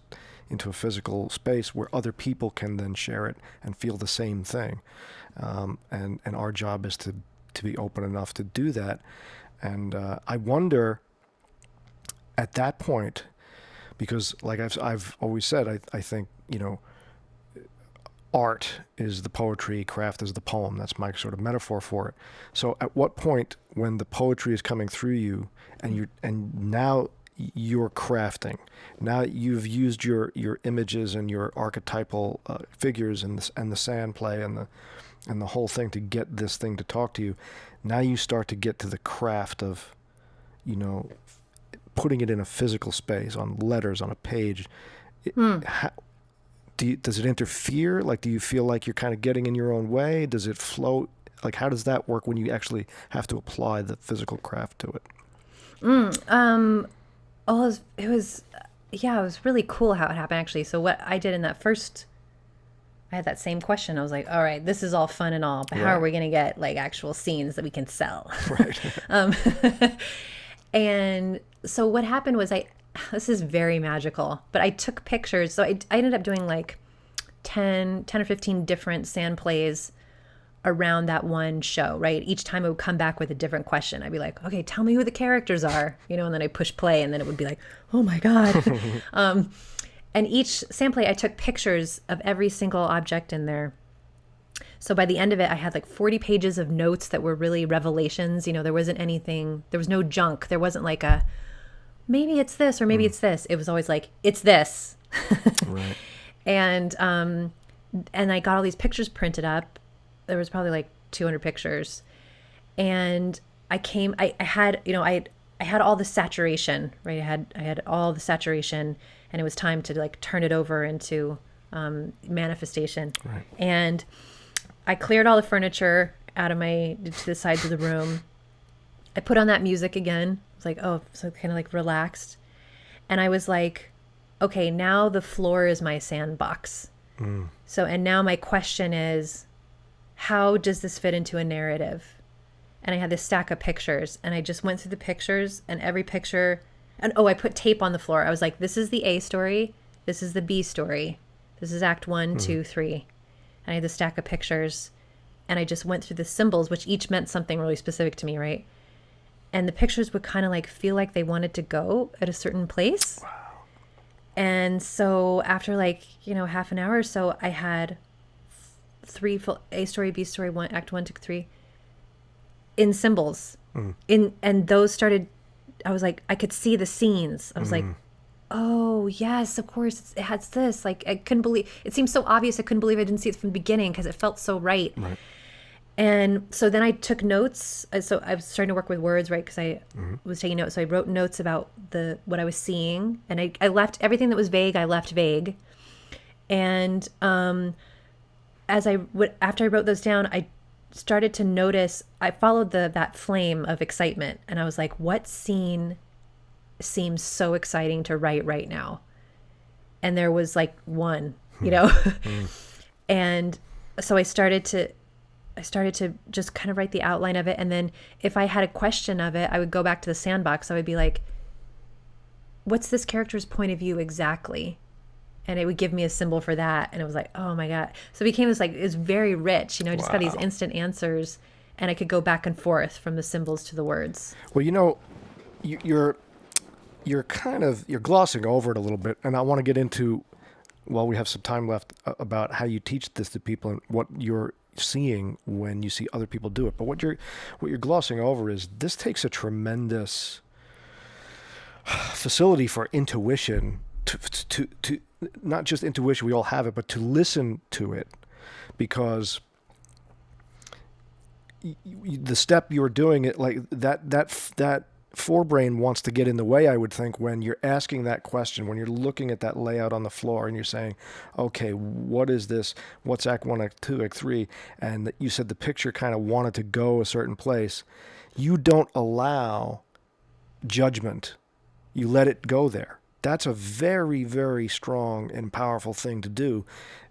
into a physical space where other people can then share it and feel the same thing. And our job is to be open enough to do that. And I wonder at that point, because like I've always said, I think, you know, art is the poetry, craft is the poem. That's my sort of metaphor for it. So at what point, when the poetry is coming through you and now you're crafting, now you've used your images and your archetypal figures and the SandPlay and the whole thing to get this thing to talk to you, now you start to get to the craft of, you know, putting it in a physical space, on letters, on a page. Does it interfere? Like, do you feel like you're kind of getting in your own way? Does it float? Like, how does that work when you actually have to apply the physical craft to it? It was really cool how it happened, actually. So what I did in that first I had that same question. I was like, all right, this is all fun and all, but how are we going to get like actual scenes that we can sell? Right. um, and so what happened was this is very magical, but I took pictures. So I ended up doing like 10 or 15 different sand plays around that one show, right? Each time it would come back with a different question. I'd be like, okay, tell me who the characters are, and then I push play and then it would be like, oh my God. And each sample, I took pictures of every single object in there. So by the end of it, I had like 40 pages of notes that were really revelations. There wasn't anything, there was no junk. There wasn't like maybe it's this or maybe it's this. It was always like, it's this. Right. And I got all these pictures printed up. There was probably like 200 pictures. And I had all the saturation, right? I had all the saturation, and it was time to like turn it over into manifestation. Right. And I cleared all the furniture to the sides of the room. I put on that music again. I was like, oh, so kind of like relaxed. And I was like, okay, now the floor is my sandbox. So, and now my question is, how does this fit into a narrative? And I had this stack of pictures, and I just went through the pictures, and every picture, and I put tape on the floor. I was like, this is the A story. This is the B story. This is act 1, 2, 3. And I had this stack of pictures, and I just went through the symbols, which each meant something really specific to me, right? And the pictures would kind of like feel like they wanted to go at a certain place. Wow. And so after like, half an hour or so, I had 3 full A story, B story, act 1, 2, 3 in symbols. And those started, I was like, I could see the scenes. I was like, oh yes, of course it has this. Like I couldn't believe, it seemed so obvious. I couldn't believe I didn't see it from the beginning because it felt so right. And so then I took notes. So I was starting to work with words, right? Because I was taking notes. So I wrote notes about what I was seeing, and I left everything that was vague. I left vague. And after I wrote those down, I started to notice. I followed that flame of excitement, and I was like, "What scene seems so exciting to write right now?" And there was like one, and so I started to just kind of write the outline of it. And then if I had a question of it, I would go back to the sandbox. I would be like, what's this character's point of view exactly? And it would give me a symbol for that. And it was like, oh my God. So it became this like, it's very rich, I just got these instant answers, and I could go back and forth from the symbols to the words. Well, you're glossing over it a little bit. And I want to get into, while we have some time left, about how you teach this to people and what you're seeing when you see other people do it. But what you're glossing over is this takes a tremendous facility for intuition, to not just intuition, we all have it, but to listen to it, because the step you're doing it, like that forebrain wants to get in the way, I would think, when you're asking that question, when you're looking at that layout on the floor and you're saying, okay, what is this? What's act 1, act 2, act 3? And you said the picture kind of wanted to go a certain place. You don't allow judgment. You let it go there. That's a very, very strong and powerful thing to do.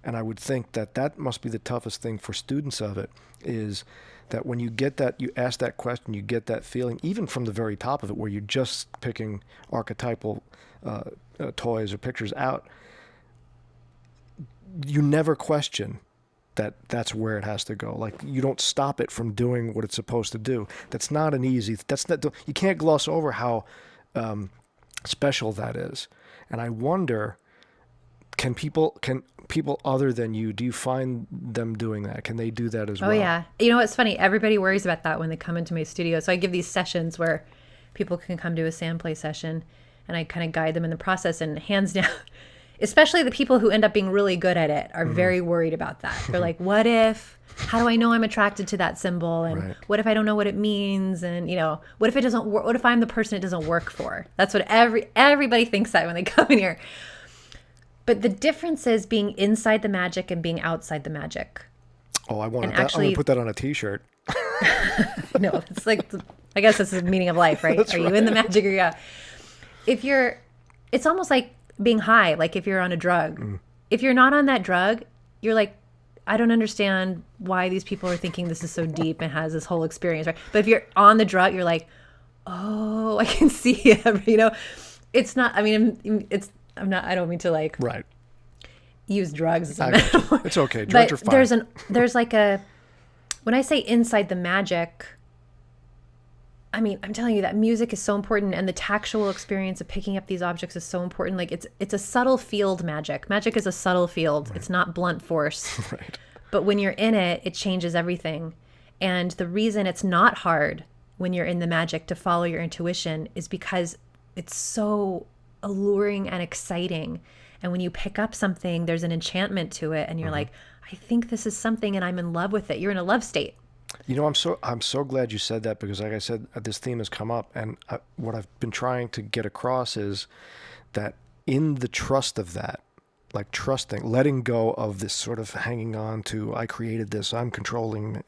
And I would think that must be the toughest thing for students of it, is that when you get that, you ask that question, you get that feeling, even from the very top of it, where you're just picking archetypal toys or pictures out, you never question that's where it has to go. Like, you don't stop it from doing what it's supposed to do. That's not an easy, you can't gloss over how special that is. And I wonder, can people other than you, do you find them doing that? Can they do that as well? Oh yeah. It's funny. Everybody worries about that when they come into my studio. So I give these sessions where people can come to a SandPlay session, and I kind of guide them in the process. And hands down, especially the people who end up being really good at it are very worried about that. They're like, how do I know I'm attracted to that symbol? And what if I don't know what it means? And, what if it doesn't work? What if I'm the person it doesn't work for? That's what everybody thinks that when they come in here. But the difference is being inside the magic and being outside the magic. Oh, I'm going to put that on a t-shirt. No, it's like, I guess that's the meaning of life, right? Are you in the magic or yeah? It's almost like being high, like if you're on a drug. If you're not on that drug, you're like I don't understand why these people are thinking this is so deep and has this whole experience, right? But if you're on the drug, you're like, oh, I can see it. You know, it's not. I mean, I'm not. I don't mean to like Right. use drugs as a metaphor. It's okay. Drugs are fine. There's like a, when I say inside the magic, I mean, I'm telling you that music is so important, and the tactual experience of picking up these objects is so important. Like it's a subtle field magic. Magic is a subtle field. Right. It's not blunt force. Right. But when you're in it, it changes everything. And the reason it's not hard when you're in the magic to follow your intuition is because it's so alluring and exciting. And when you pick up something, there's an enchantment to it, and you're like, I think this is something, and I'm in love with it. You're in a love state. You know, I'm so glad you said that, because like I said, this theme has come up, and what I've been trying to get across is that in the trust of that, like trusting, letting go of this sort of hanging on to, I created this, I'm controlling,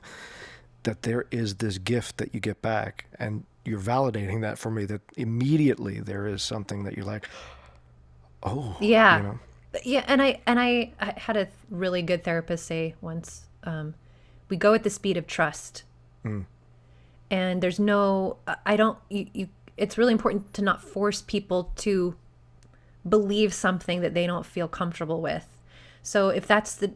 that there is this gift that you get back, and you're validating that for me, that immediately there is something that you're like, oh, yeah, you know? Yeah. And I had a really good therapist say once, we go at the speed of trust. And there's no, it's really important to not force people to believe something that they don't feel comfortable with. So if that's the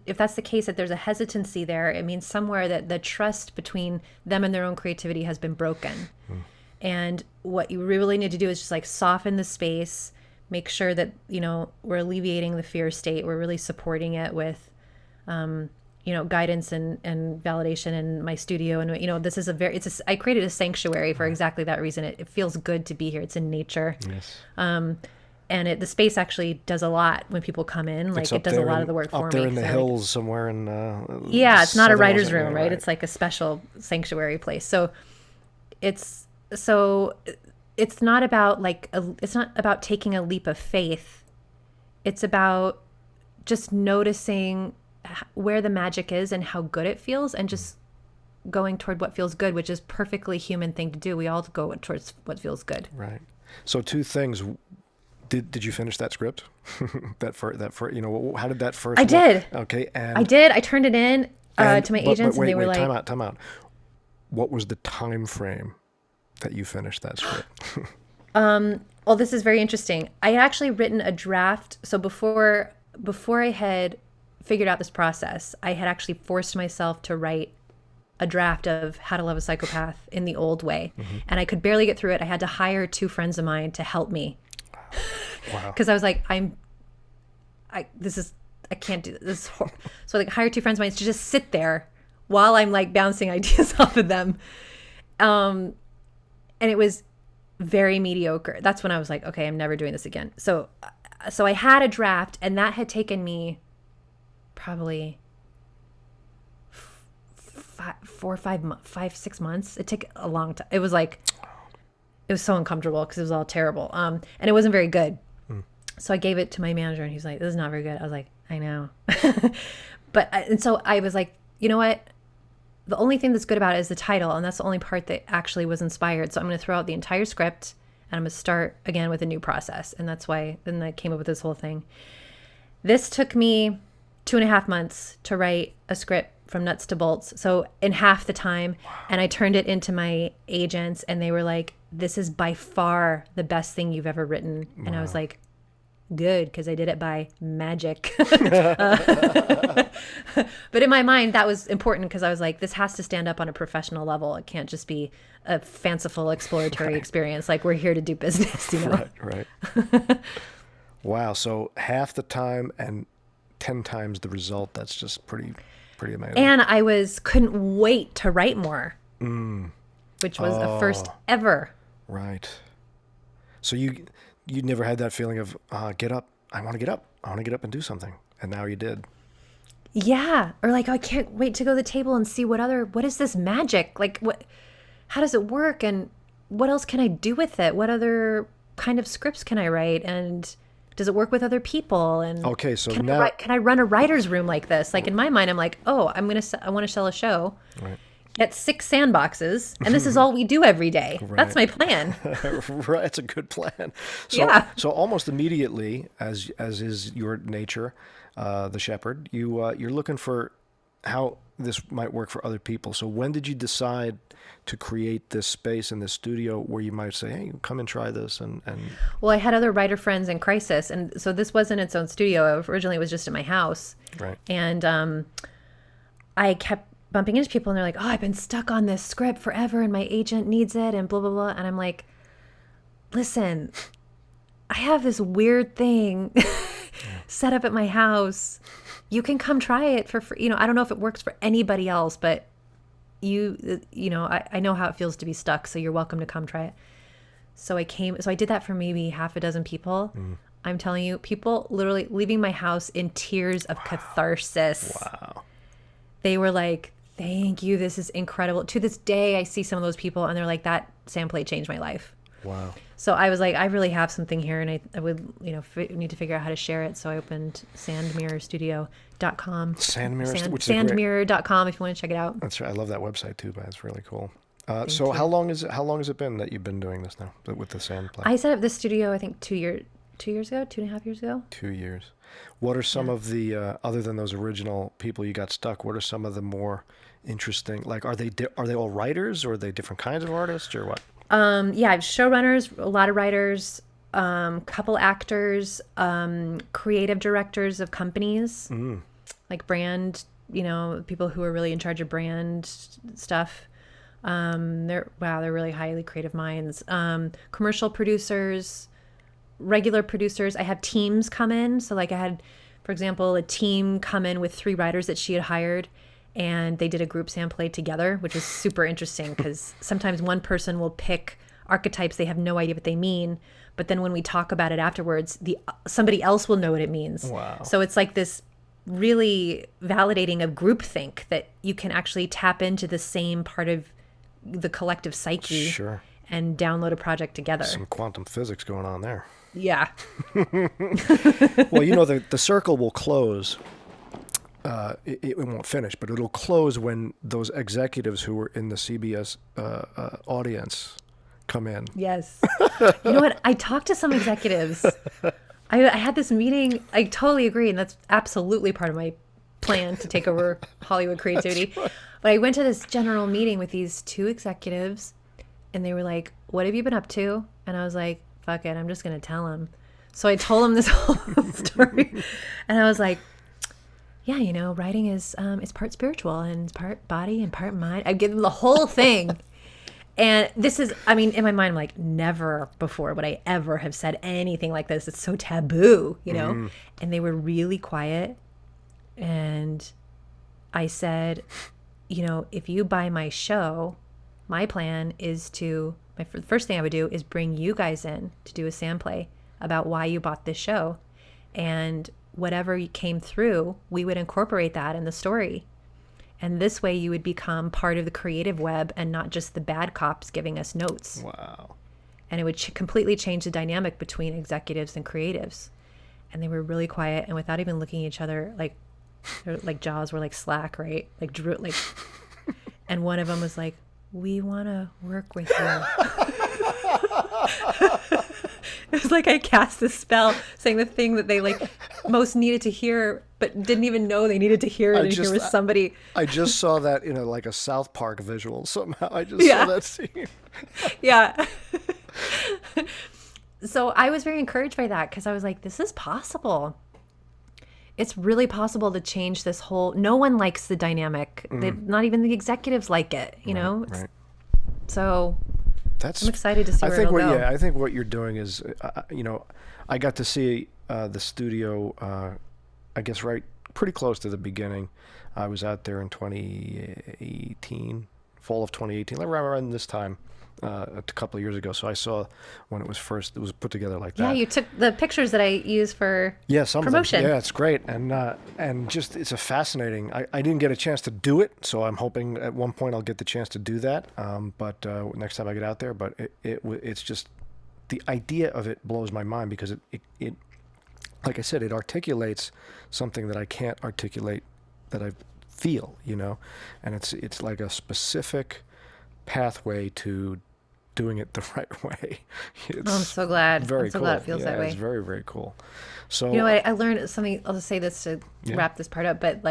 case, that there's a hesitancy there, it means somewhere that the trust between them and their own creativity has been broken. And what you really need to do is just like soften the space, make sure that, you know, we're alleviating the fear state. We're really supporting it with, you know, guidance and validation in my studio. And, you know, this is I created a sanctuary for exactly that reason. It feels good to be here. It's in nature. Yes. And the space actually does a lot when people come in. Like, it does a lot of the work for me. Up there in the hills somewhere in yeah, it's not a writer's room, right? It's like a special sanctuary place. So it's not about it's not about taking a leap of faith. It's about just noticing where the magic is and how good it feels, and just going toward what feels good, which is perfectly human thing to do. We all go towards what feels good. Right. So two things. Did you finish that script? that for you know, how did that first? I did. Okay, and I did. I turned it in to my agents, and they were like, "Time out. What was the time frame that you finished that script?" Well, this is very interesting. I had actually written a draft. So before I had figured out this process, I had actually forced myself to write a draft of How to Love a Psychopath in the old way, and I could barely get through it. I had to hire 2 friends of mine to help me. Wow. Because I was like, I can't do this. So I hired 2 friends of mine to just sit there while I'm like bouncing ideas off of them. And it was very mediocre. That's when I was like, okay, I'm never doing this again. So I had a draft, and that had taken me probably 5, 6 months. It took a long time. It was so uncomfortable because it was all terrible. And it wasn't very good. So I gave it to my manager, and he's like, this is not very good. I was like, I know. And so I was like, you know what? The only thing that's good about it is the title, and that's the only part that actually was inspired. So I'm going to throw out the entire script, and I'm going to start again with a new process. And that's why then I came up with this whole thing. This took me 2.5 months to write a script from nuts to bolts. So in half the time, and I turned it into my agents, and they were like, this is by far the best thing you've ever written. And I was like, good, because I did it by magic. But in my mind, that was important, because I was like, this has to stand up on a professional level. It can't just be a fanciful exploratory experience. Like, we're here to do business, you know? Right. Wow. So half the time and 10 times the result. That's just pretty amazing. And I couldn't wait to write more, which was a first ever. Right. So you never had that feeling of get up. I want to get up. I want to get up and do something. And now you did. Yeah. Or like, I can't wait to go to the table and see what is this magic? Like, how does it work? And what else can I do with it? What other kind of scripts can I write? And does it work with other people? And okay, so can now I run a writer's room like this? Like, in my mind, I'm like, oh, I want to sell a show. Right. Get 6 sandboxes, and this is all we do every day. Right. That's my plan. Right, it's a good plan. So, yeah. So almost immediately, as is your nature, the shepherd, you're looking for how this might work for other people. So when did you decide to create this space in this studio where you might say, hey, come and try this? And Well, I had other writer friends in crisis, and so this wasn't its own studio. Originally, it was just in my house. right. And I kept bumping into people, and they're like, oh, I've been stuck on this script forever, and my agent needs it, and blah, blah, blah. And I'm like, listen, I have this weird thing set up at my house. You can come try it for free. I don't know if it works for anybody else, but I know how it feels to be stuck, so you're welcome to come try it. So I did that for maybe half a dozen people. I'm telling you, people literally leaving my house in tears of catharsis. Wow. They were like, thank you, this is incredible. To this day, I see some of those people and they're like, that SandPlay changed my life. Wow. So I was like, I really have something here, and I would, need to figure out how to share it. So I opened sandmirrorstudio.com. Sandmirror.com if you want to check it out. That's right. I love that website too, but it's really cool. So how long has it been that you've been doing this now with the SandPlay? I set up this studio, I think 2 years ago, 2.5 years ago. 2 years. What are some of the other than those original people you got stuck? What are some of the more interesting? Like, are they all writers, or are they different kinds of artists, or what? Yeah, I have showrunners, a lot of writers, couple actors, creative directors of companies, like brand, people who are really in charge of brand stuff. They're really highly creative minds. Commercial producers, regular producers. I have teams come in. So like I had, for example, a team come in with 3 writers that she had hired, and they did a group SandPlay together, which is super interesting because sometimes one person will pick archetypes they have no idea what they mean, but then when we talk about it afterwards, somebody else will know what it means. Wow. So it's like this really validating of groupthink, that you can actually tap into the same part of the collective psyche. Sure. And download a project together. Some quantum physics going on there. Yeah. Well, the circle will close. It won't finish, but it'll close when those executives who were in the CBS audience come in. Yes. You know what? I talked to some executives. I had this meeting. I totally agree, and that's absolutely part of my plan to take over Hollywood creativity. Right. But I went to this general meeting with these 2 executives, and they were like, what have you been up to? And I was like, fuck it, I'm just going to tell them. So I told them this whole story. And I was like, yeah, writing is it's part spiritual and it's part body and part mind. I give them the whole thing. And this is, in my mind, I'm like, never before would I ever have said anything like this. It's so taboo, And they were really quiet. And I said, if you buy my show, my plan is the first thing I would do is bring you guys in to do a SandPlay about why you bought this show. And whatever came through, we would incorporate that in the story. And this way you would become part of the creative web and not just the bad cops giving us notes. Wow. And it would completely change the dynamic between executives and creatives. And they were really quiet, and without even looking at each other, like their jaws were like slack, right? Like drew, like, and one of them was like, we want to work with you. It was like I cast a spell saying the thing that they most needed to hear, but didn't even know they needed to hear it. And here was somebody. I just saw that in a South Park visual somehow. I just saw that scene. Yeah. So I was very encouraged by that, because I was like, this is possible. It's really possible to change this whole. No one likes the dynamic. Not even the executives like it. Right. So I'm excited to see where it'll go. Yeah, I think what you're doing is, I got to see the studio, I guess, pretty close to the beginning. I was out there in 2018, fall of 2018, around this time, a couple of years ago. So I saw when it was put together like that. Yeah, you took the pictures that I use for some promotion. Of them. Yeah, it's great. And just, it's a fascinating, I didn't get a chance to do it, so I'm hoping at one point I'll get the chance to do that. But next time I get out there, but it's just, the idea of it blows my mind, because it like I said, it articulates something that I can't articulate, that I feel, and it's like a specific pathway to doing it the right way. I'm so glad. Very cool. Glad it feels that way. It's very, very cool. So I learned something. I'll just say this to wrap this part up, but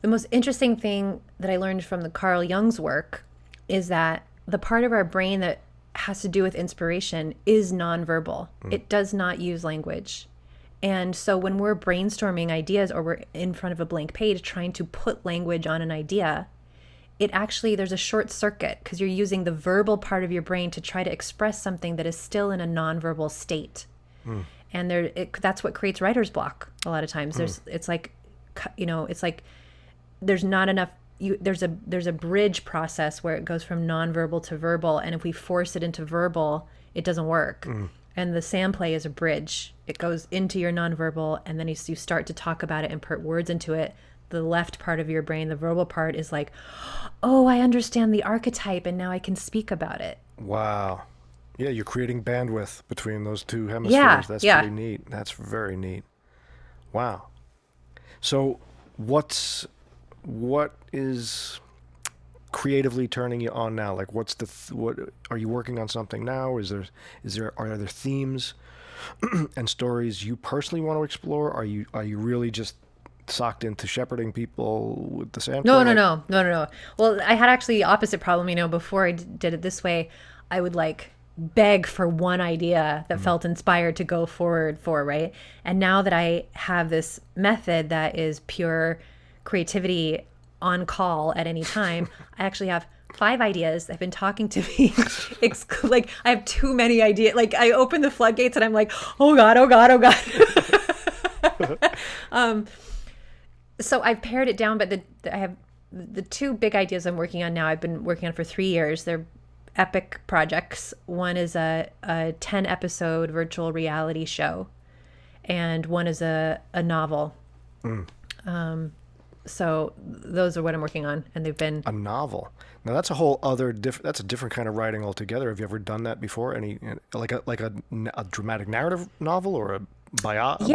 The most interesting thing that I learned from the Carl Jung's work is that the part of our brain that has to do with inspiration is nonverbal. It does not use language. And so when we're brainstorming ideas or we're in front of a blank page trying to put language on an idea, it actually, there's a short circuit because you're using the verbal part of your brain to try to express something that is still in a nonverbal state. And that's what creates writer's block a lot of times. It's like, it's like there's not enough. There's a bridge process where it goes from nonverbal to verbal, and if we force it into verbal, it doesn't work. And the SandPlay is a bridge. It goes into your nonverbal, and then you start to talk about it and put words into it. The left part of your brain, the verbal part, is like, oh, I understand the archetype, and now I can speak about it. Wow. Yeah, you're creating bandwidth between those two hemispheres. Yeah, That's yeah. pretty neat. That's very neat. Wow. So what is creatively turning you on now? Like, what's what are you working on something now? Are there themes and stories you personally want to explore? Are you really just socked into shepherding people with the SandPlay? No. Well, I had actually the opposite problem. Before I did it this way, I would like beg for one idea that felt inspired to go forward for, right? And now that I have this method that is pure creativity on call at any time, I actually have 5 ideas that have been talking to me. Like, I have too many ideas. Like, I open the floodgates and I'm like, oh God. So I've pared it down, but I have the 2 big ideas I'm working on now. I've been working on for 3 years. They're epic projects. One is a 10-episode virtual reality show, and one is a novel. So those are what I'm working on, and they've been a novel. Now that's a whole other that's a different kind of writing altogether. Have you ever done that before? Any like a dramatic narrative novel or a biography?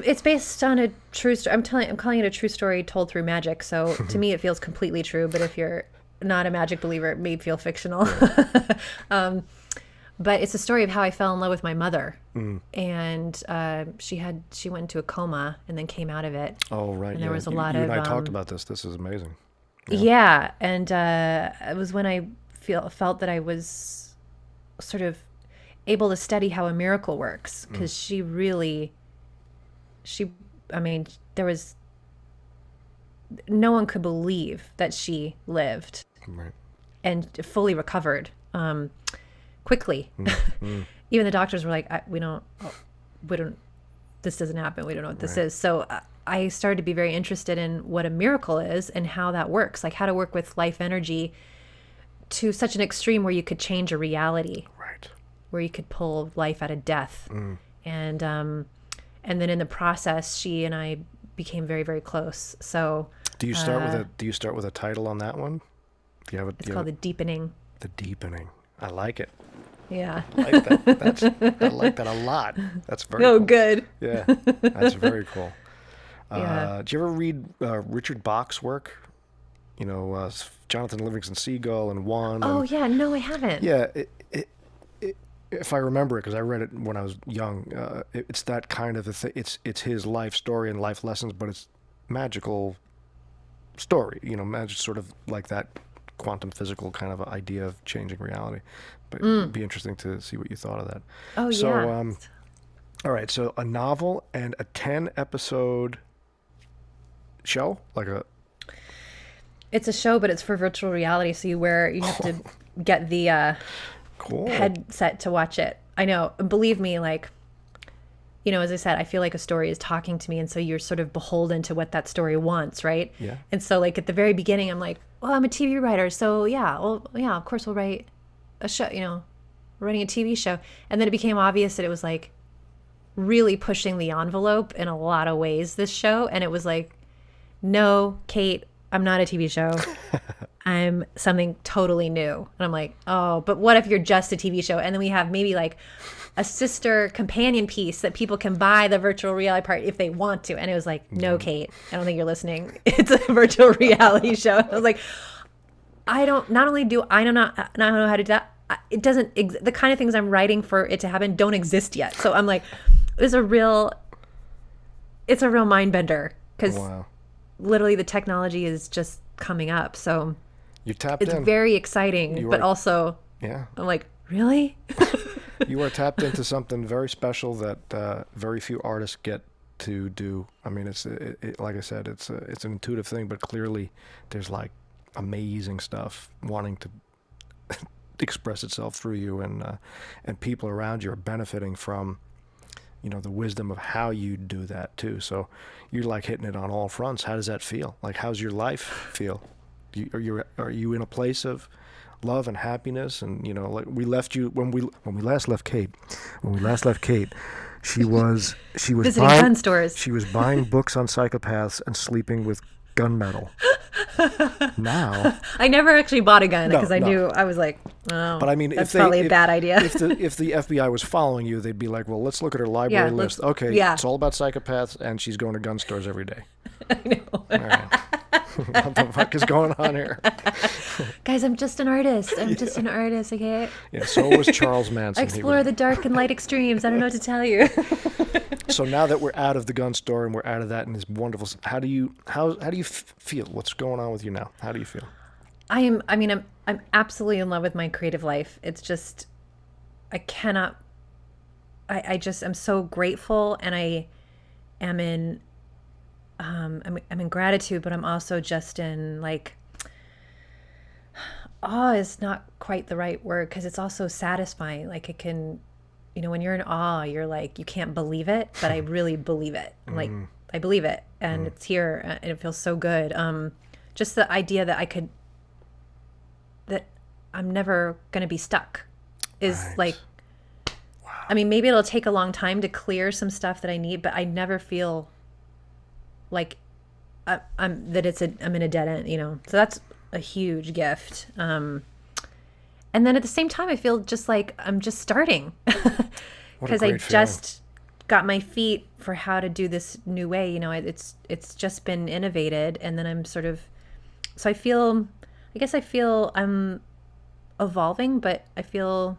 It's based on a true story. I'm calling it a true story told through magic. So to me, it feels completely true. But if you're not a magic believer, it may feel fictional. But it's a story of how I fell in love with my mother, and she went into a coma and then came out of it. Oh right, and there was a lot you of. And I talked about this. This is amazing. Yeah, and it was when I felt that I was sort of able to study how a miracle works, because there was no one could believe that she lived and fully recovered quickly. Even the doctors were like, we don't, this doesn't happen. We don't know what this is. So I started to be very interested in what a miracle is and how that works, like how to work with life energy to such an extreme where you could change a reality, where you could pull life out of death. And then in the process, she and I became very, very close. So do you start with a title on that one? It's called The Deepening. The Deepening. I like it. Yeah. I like that. I like that a lot. That's very cool. Good. Yeah, that's very cool. Yeah. Do you ever read Richard Bach's work? Jonathan Livingston Seagull and One. Oh, yeah. No, I haven't. Yeah. If I remember it, because I read it when I was young, it's that kind of a thing. It's his life story and life lessons, but it's magical story. Magic, sort of like that quantum physical kind of idea of changing reality. But it'd be interesting to see what you thought of that. Oh, yeah. All right, so a novel and a 10-episode show? It's a show, but it's for virtual reality, so you have to get the cool headset to watch it. I know. Believe me, as I said, I feel like a story is talking to me, and so you're sort of beholden to what that story wants, right? Yeah. And so, at the very beginning, I'm like, well, I'm a TV writer, so of course we'll write a show, we're writing a TV show. And then it became obvious that it was really pushing the envelope in a lot of ways, this show. And it was like, no, Kate, I'm not a TV show. I'm something totally new. And I'm like, oh, but what if you're just a TV show? And then we have maybe a sister companion piece that people can buy the virtual reality part if they want to. And it was like, no, Kate, I don't think you're listening. It's a virtual reality show. I was like, I don't know how to do that. It doesn't, the kind of things I'm writing for it to happen don't exist yet. So I'm like, it's a real mind bender, because literally the technology is just coming up. So You tapped it's in. very exciting, You but are- also Yeah. I'm like, really? You are tapped into something very special that very few artists get to do. I mean, like I said, it's an intuitive thing, but clearly there's like amazing stuff wanting to express itself through you, and people around you are benefiting from, the wisdom of how you do that too. So you're like hitting it on all fronts. How does that feel? Like, how's your life feel? Are you in a place of love and happiness? And like we left you when we last left Kate. When we last left Kate, she was Visiting buying gun stores. She was buying books on psychopaths and sleeping with gunmetal. Now, I never actually bought a gun No, because I no. knew, I was like, oh, but I mean, that's probably a bad idea. if the FBI was following you, they'd be like, well, let's look at her library Yeah, list. let's- Okay, yeah. it's all about psychopaths, and she's going to gun stores every day. I know. All right. What the fuck is going on here? Guys, I'm just an artist. I'm just an artist, okay? Yeah, so was Charles Manson. I explore the dark and light extremes. I don't know what to tell you. So now that we're out of the gun store and we're out of that and this wonderful, how do you feel? What's going on with you now? How do you feel? I'm absolutely in love with my creative life. It's just, I cannot, I just, I'm so grateful, and I am in, I'm in gratitude, but I'm also just in like, awe is not quite the right word, because it's also satisfying. Like it can, when you're in awe, you're like, you can't believe it, but I really believe it. I'm like, I believe it, and it's here, and it feels so good. Just the idea that that I'm never going to be stuck is Right. like, I mean, maybe it'll take a long time to clear some stuff that I need, but I never feel like I'm in a dead end, So that's a huge gift. And then at the same time, I feel just like I'm just starting What a because I great feeling. just got my feet for how to do this new way. It's just been innovated, and then I'm sort of, so I guess I feel I'm evolving, but I feel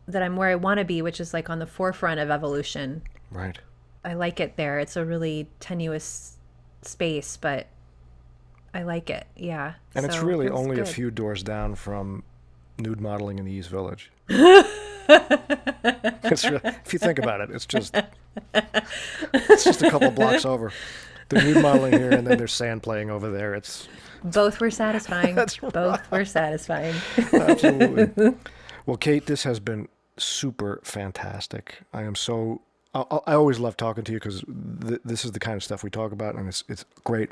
that I'm where I want to be, which is like on the forefront of evolution. Right. I like it there. It's a really tenuous space, but I like it. Yeah. And it's So really feels only a good. few doors down from nude modeling in the East Village. If you think about it, it's just a couple blocks over. The nude modeling here, and then there's SandPlaying over there. It's Both were satisfying. That's Both were satisfying. absolutely. Well, Kate, this has been super fantastic. I am so. I always love talking to you because this is the kind of stuff we talk about, and it's great.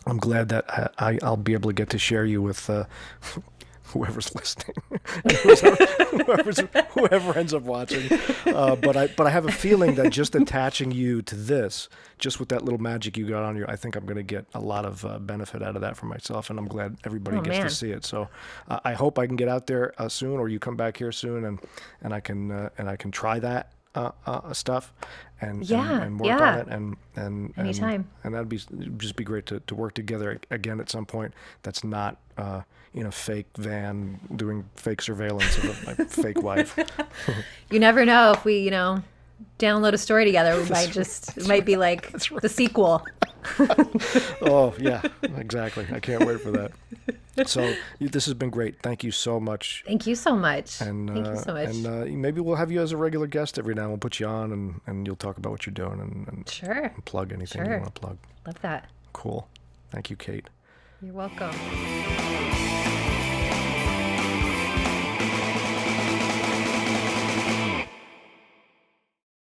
I'm glad that I'll be able to get to share you with whoever's listening, whoever ends up watching. But I have a feeling that just attaching you to this, just with that little magic you got on you, I think I'm going to get a lot of benefit out of that for myself, and I'm glad everybody gets man. to see it. So I hope I can get out there soon, or you come back here soon, and I can try that stuff and work yeah. on it and Anytime. and that'd just be great to work together again at some point. That's not in a fake van doing fake surveillance of my fake wife. You never know if we, download a story together. We might it might be like the sequel. Oh yeah, exactly. I can't wait for that. So this has been great. Thank you so much. Thank you so much. And Thank you so much. And maybe we'll have you as a regular guest every now. We'll put you on, and you'll talk about what you're doing and Sure. plug anything you Sure. want to plug. Love that. Cool. Thank you, Kate. You're welcome.